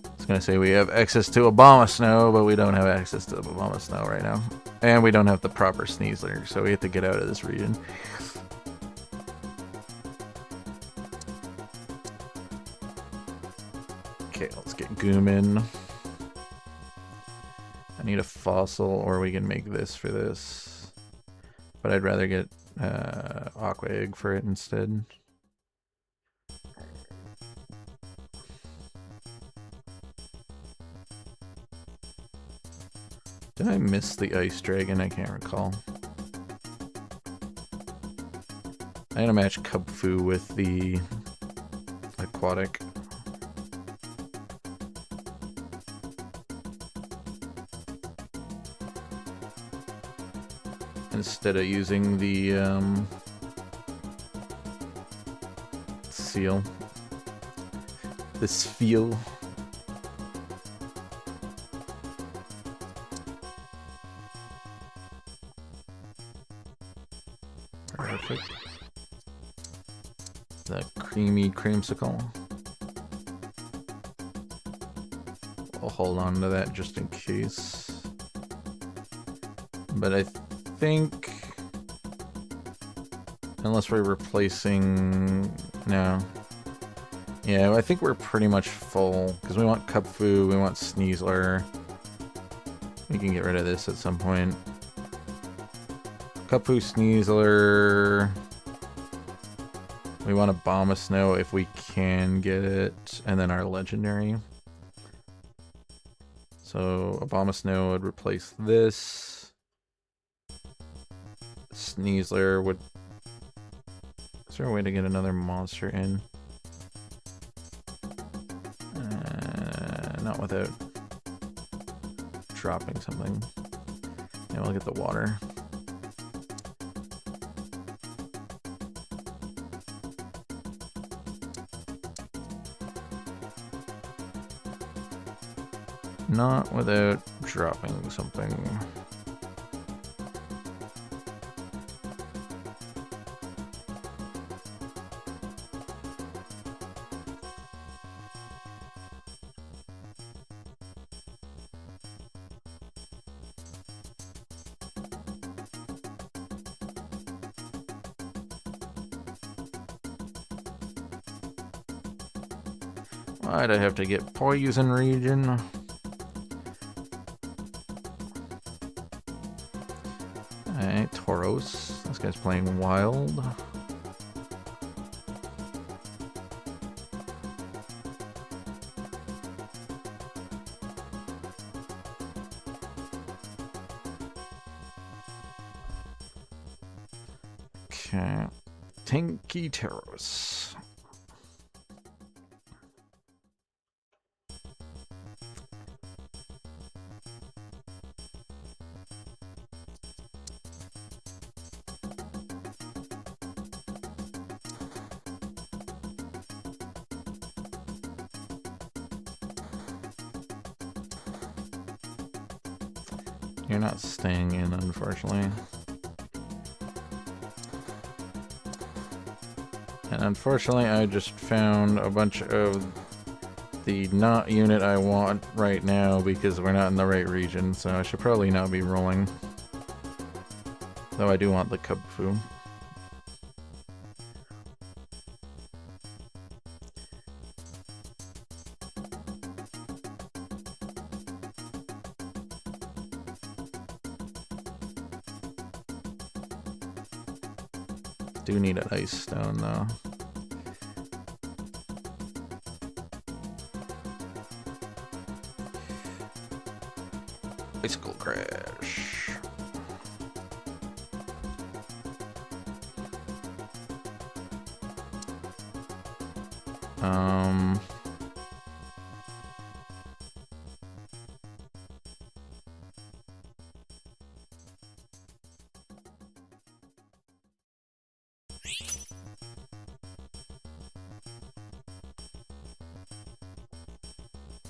I was gonna say we have access to Abomasnow, but we don't have access to Abomasnow right now. And we don't have the proper Sneasler, so we have to get out of this region. Okay, let's get Goomin. I need a fossil, or we can make this for this. But I'd rather get Aqua Egg for it instead. Did I miss the Ice Dragon? I can't recall. I'm gonna match Cubfu with the aquatic. Instead of using the seal. This feel. Perfect. The creamy creamsicle. I'll hold on to that just in case. But I think, unless we're replacing, no. Yeah, I think we're pretty much full, because we want Cubfu, we want Sneasler. We can get rid of this at some point. Cubfu, Sneasler. We want Abomasnow if we can get it, and then our legendary. So Abomasnow would replace this. Sneasler would... Is there a way to get another monster in? Not without dropping something. Yeah, we'll get the water. Not without dropping something. Why'd I have to get poison region? Alright, Tauros. This guy's playing wild. Okay. Tanky Tauros. You're not staying in, unfortunately. And unfortunately, I just found a bunch of the not unit I want right now because we're not in the right region, so I should probably not be rolling. Though I do want the Kubfu. Do need an ice stone though. Icicle crash.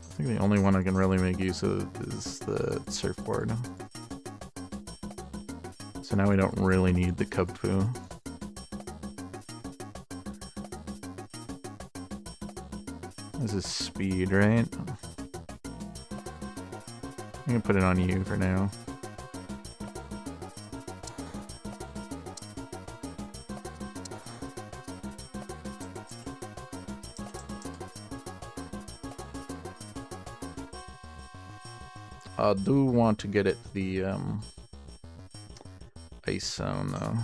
I think the only one I can really make use of is the surfboard. So now we don't really need the Kubfu. This is speed, right? I'm gonna put it on you for now. I do want to get it the ice zone though.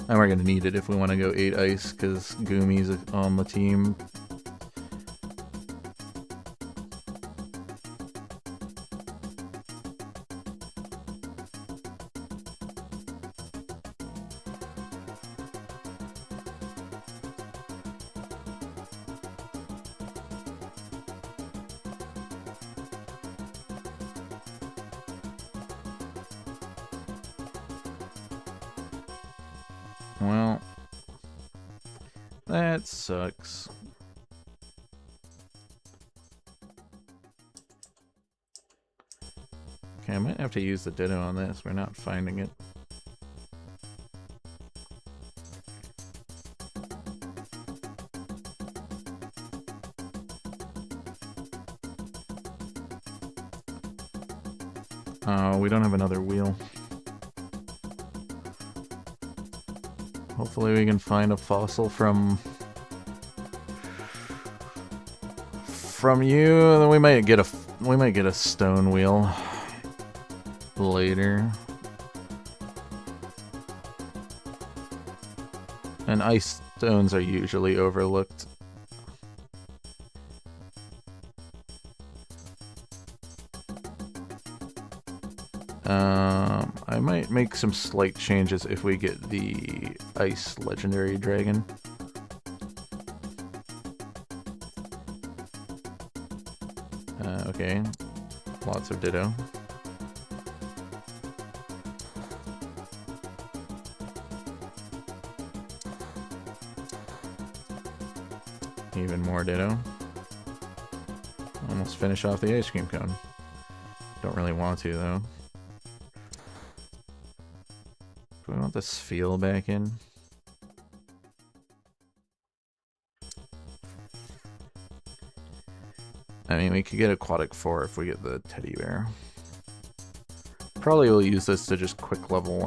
And we're gonna need it if we want to go 8 ice because Gumi's on the team. Well, that sucks. Okay, I might have to use the Ditto on this. We're not finding it. Oh, we don't have another wheel. Hopefully we can find a fossil from you, and then we might get a stone wheel later. And ice stones are usually overlooked. I might make some slight changes if we get the ice legendary dragon. Okay, lots of Ditto. Even more Ditto. Almost finish off the ice cream cone. Don't really want to though. Do we want the Spheal back in? I mean, we could get Aquatic 4 if we get the Teddy Bear. Probably will use this to just quick level,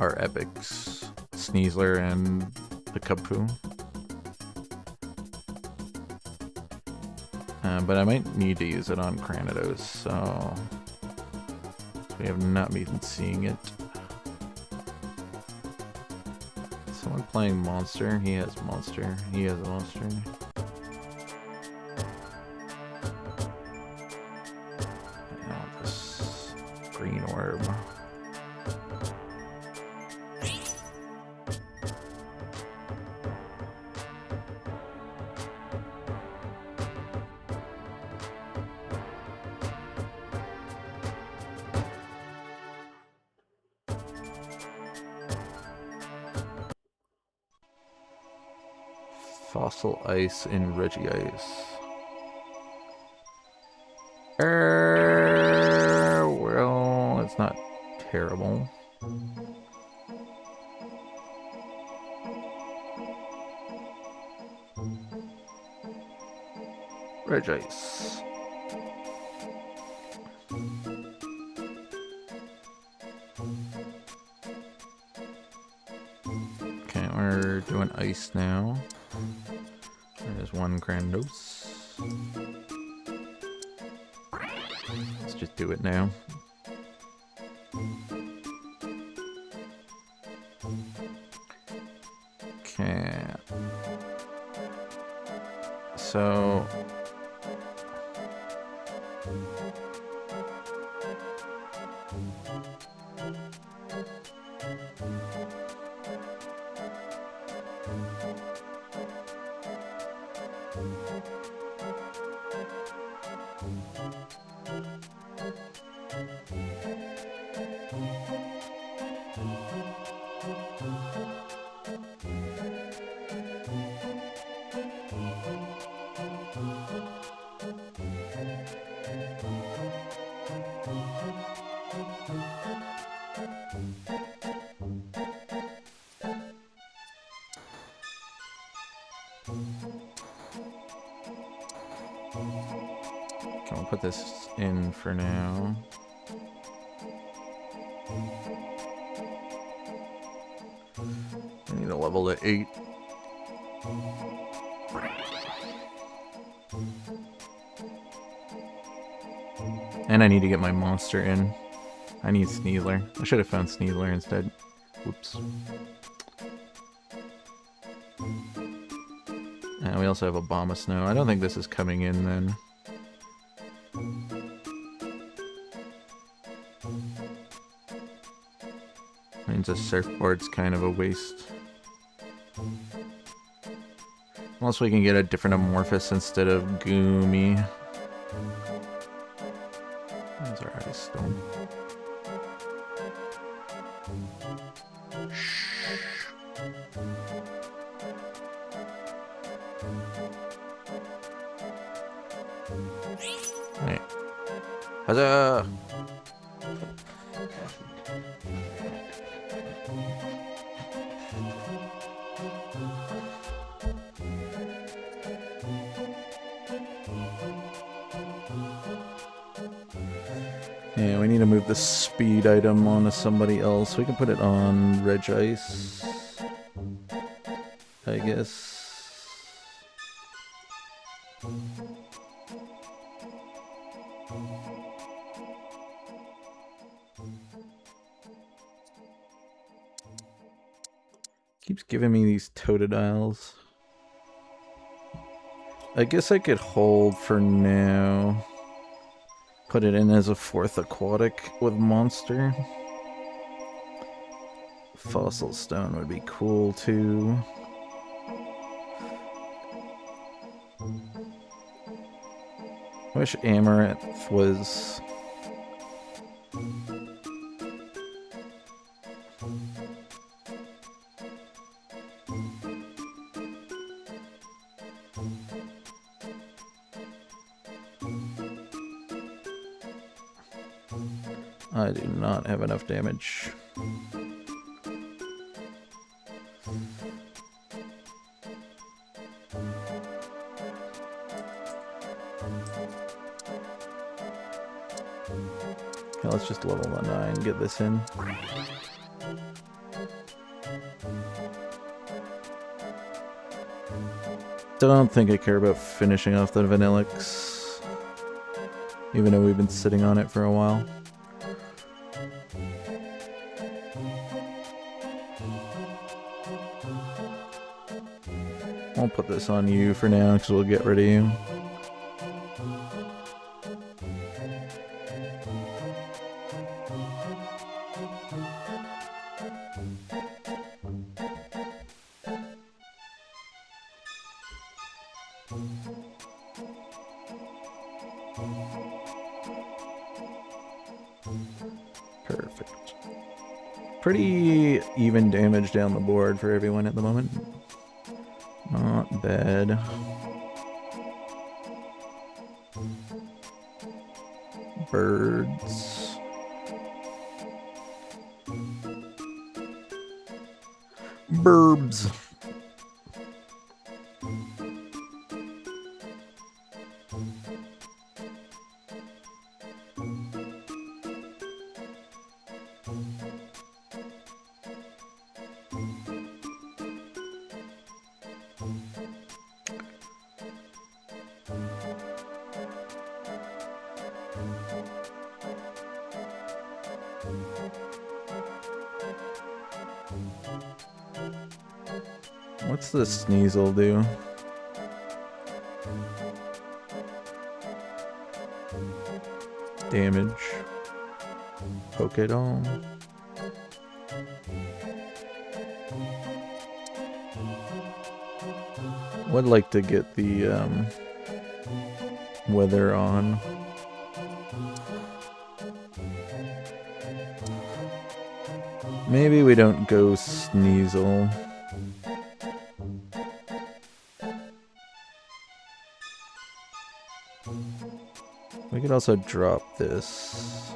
our epics Sneasler and the Cubfu. But I might need to use it on Cranidos, so we have not been seeing it. Someone playing Monster? He has Monster. He has a Monster. I want this green orb. Fossil Ice and Regice. Well, it's not terrible. Regice. Okay, we're doing ice now. There's one Cranidos. Let's just do it now. Okay. So... Okay, we'll put this in for now. I need a level to 8. And I need to get my monster in. I need Sneasler. I should have found Sneasler instead. Oops. And we also have Abomasnow. I don't think this is coming in then. Means a surfboard's kind of a waste. Unless we can get a different Amorphous instead of Goomy. There's our Ice Stone. Right. Huzzah! Yeah, we need to move the speed item onto somebody else. We can put it on Regice, I guess. Keeps giving me these Totodiles. I guess I could hold for now. Put it in as a 4th aquatic with Monster. Fossil Stone would be cool too. I wish Amaranth was... I do not have enough damage. Okay, let's just level the 9, get this in. don't think I care about finishing off the Vanillix, even though we've been sitting on it for a while. I'll put this on you for now because we'll get rid of you. Perfect. Pretty even damage down the board for everyone at the moment. Not bad. Birds. Burbs. What's the Sneasel do? Damage. Pokédoll. Would like to get the weather on. Maybe we don't go Sneasel. We could also drop this.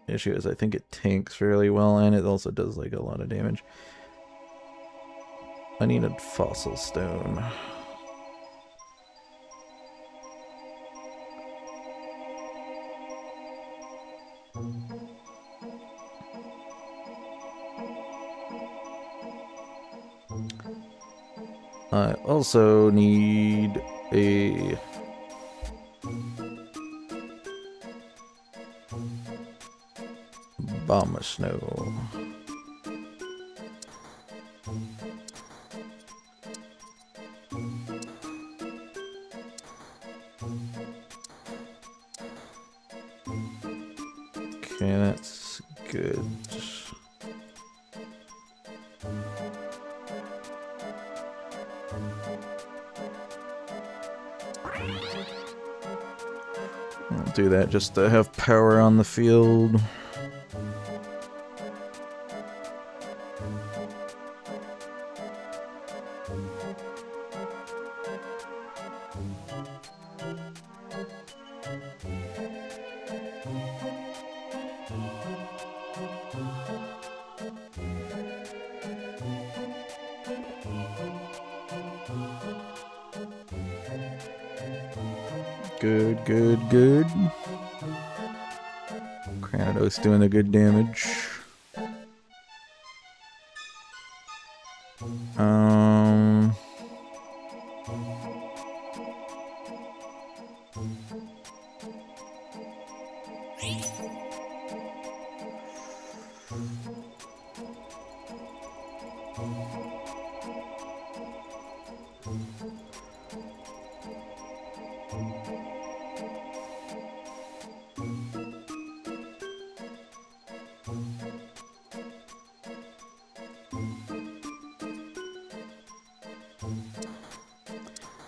Issue is I think it tanks fairly well and it also does like a lot of damage. I need a Fossil Stone. I also need a Bombsnow. Okay, that's good. I'll do that just to have power on the field. Good, good, good. Cranidos doing the good damage.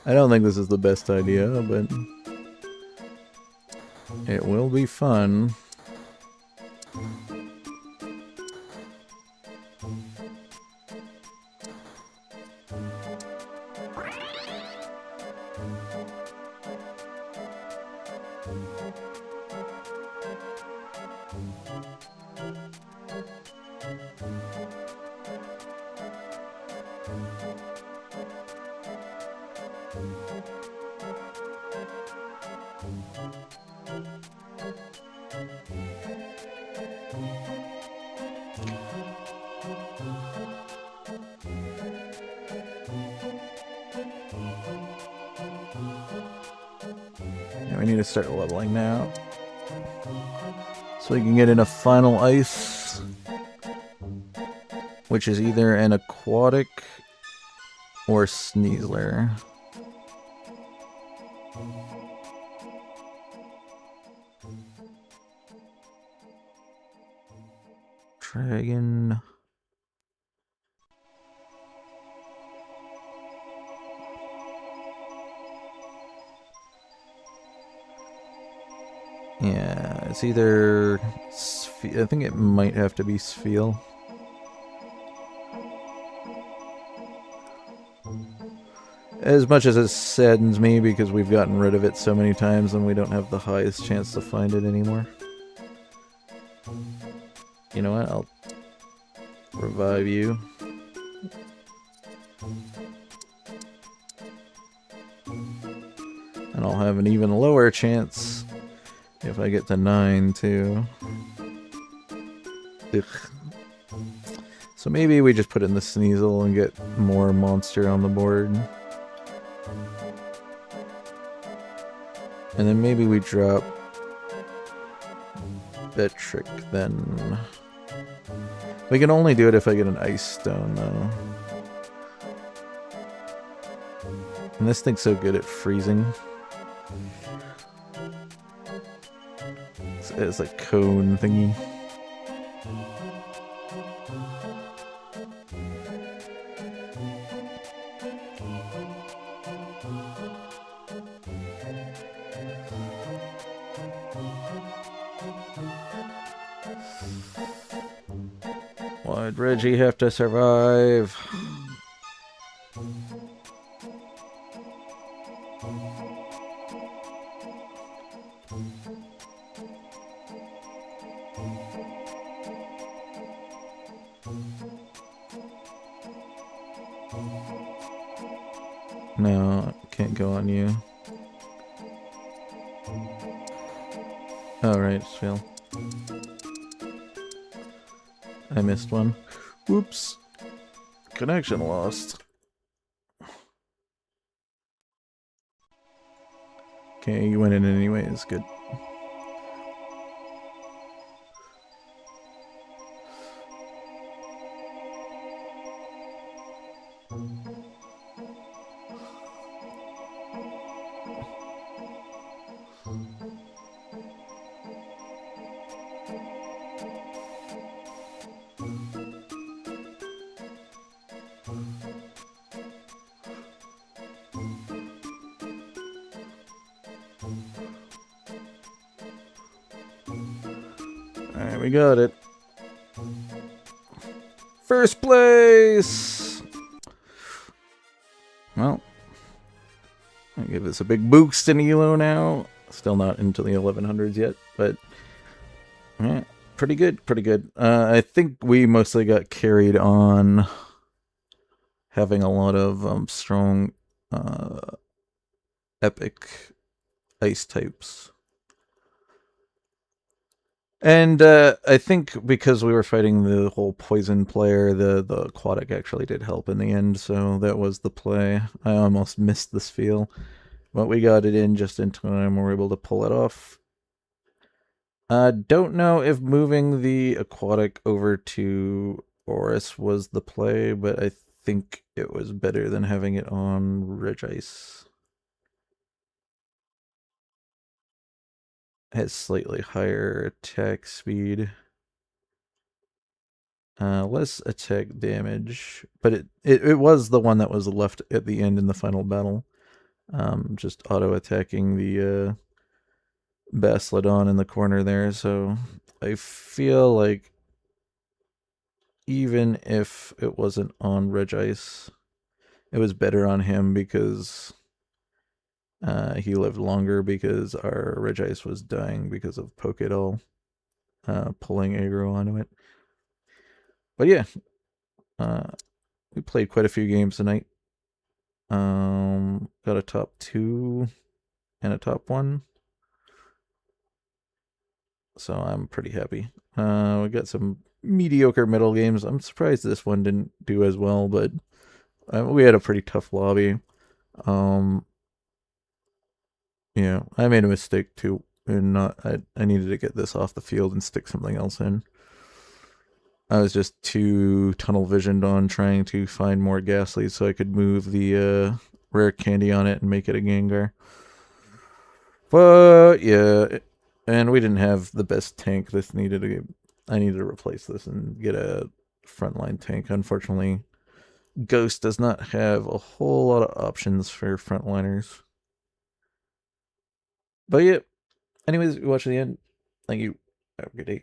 I don't think this is the best idea, but it will be fun. we need to start leveling now. So we can get in a final ice, which is either an aquatic or Sneasler. Dragon. Yeah, it's either... I think it might have to be Spheal. As much as it saddens me because we've gotten rid of it so many times and we don't have the highest chance to find it anymore. You know what? I'll revive you. And I'll have an even lower chance if I get to 9 too. Ugh. So maybe we just put in the Sneasel and get more monster on the board. And then maybe we drop that trick then. We can only do it if I get an Ice Stone though. And this thing's so good at freezing. It's a cone thingy. Why'd Reggie have to survive? No, can't go on you. Oh, right, Phil. I missed one. Whoops. Connection lost. Okay, you went in anyways. Good. Alright, we got it. First place! Well, I'll give this a big boost in ELO now. Still not into the 1100s yet, but yeah, pretty good, pretty good. I think we mostly got carried on having a lot of strong epic ice types. And I think because we were fighting the whole poison player, the aquatic actually did help in the end, so that was the play. I almost missed this Spheal, but we got it in just in time. We were able to pull it off. Don't know if moving the aquatic over to Oris was the play, but I think it was better than having it on Regice. Has slightly higher attack speed. Less attack damage, but it was the one that was left at the end in the final battle. Just auto-attacking the Bastiodon in the corner there, so I feel like even if it wasn't on Regice, it was better on him because he lived longer because our Regice was dying because of Pokédoll pulling aggro onto it. But yeah, we played quite a few games tonight. Got a top 2 and a top 1. So I'm pretty happy. We got some mediocre middle games. I'm surprised this one didn't do as well, but we had a pretty tough lobby. Yeah, I made a mistake too, and not I needed to get this off the field and stick something else in. I was just too tunnel visioned on trying to find more gas leads so I could move the rare candy on it and make it a Gengar. But yeah, and we didn't have the best tank. This needed to get, I needed to replace this and get a frontline tank. Unfortunately, Ghost does not have a whole lot of options for frontliners. But yeah, anyways, we watched the end. Thank you. Have a good day.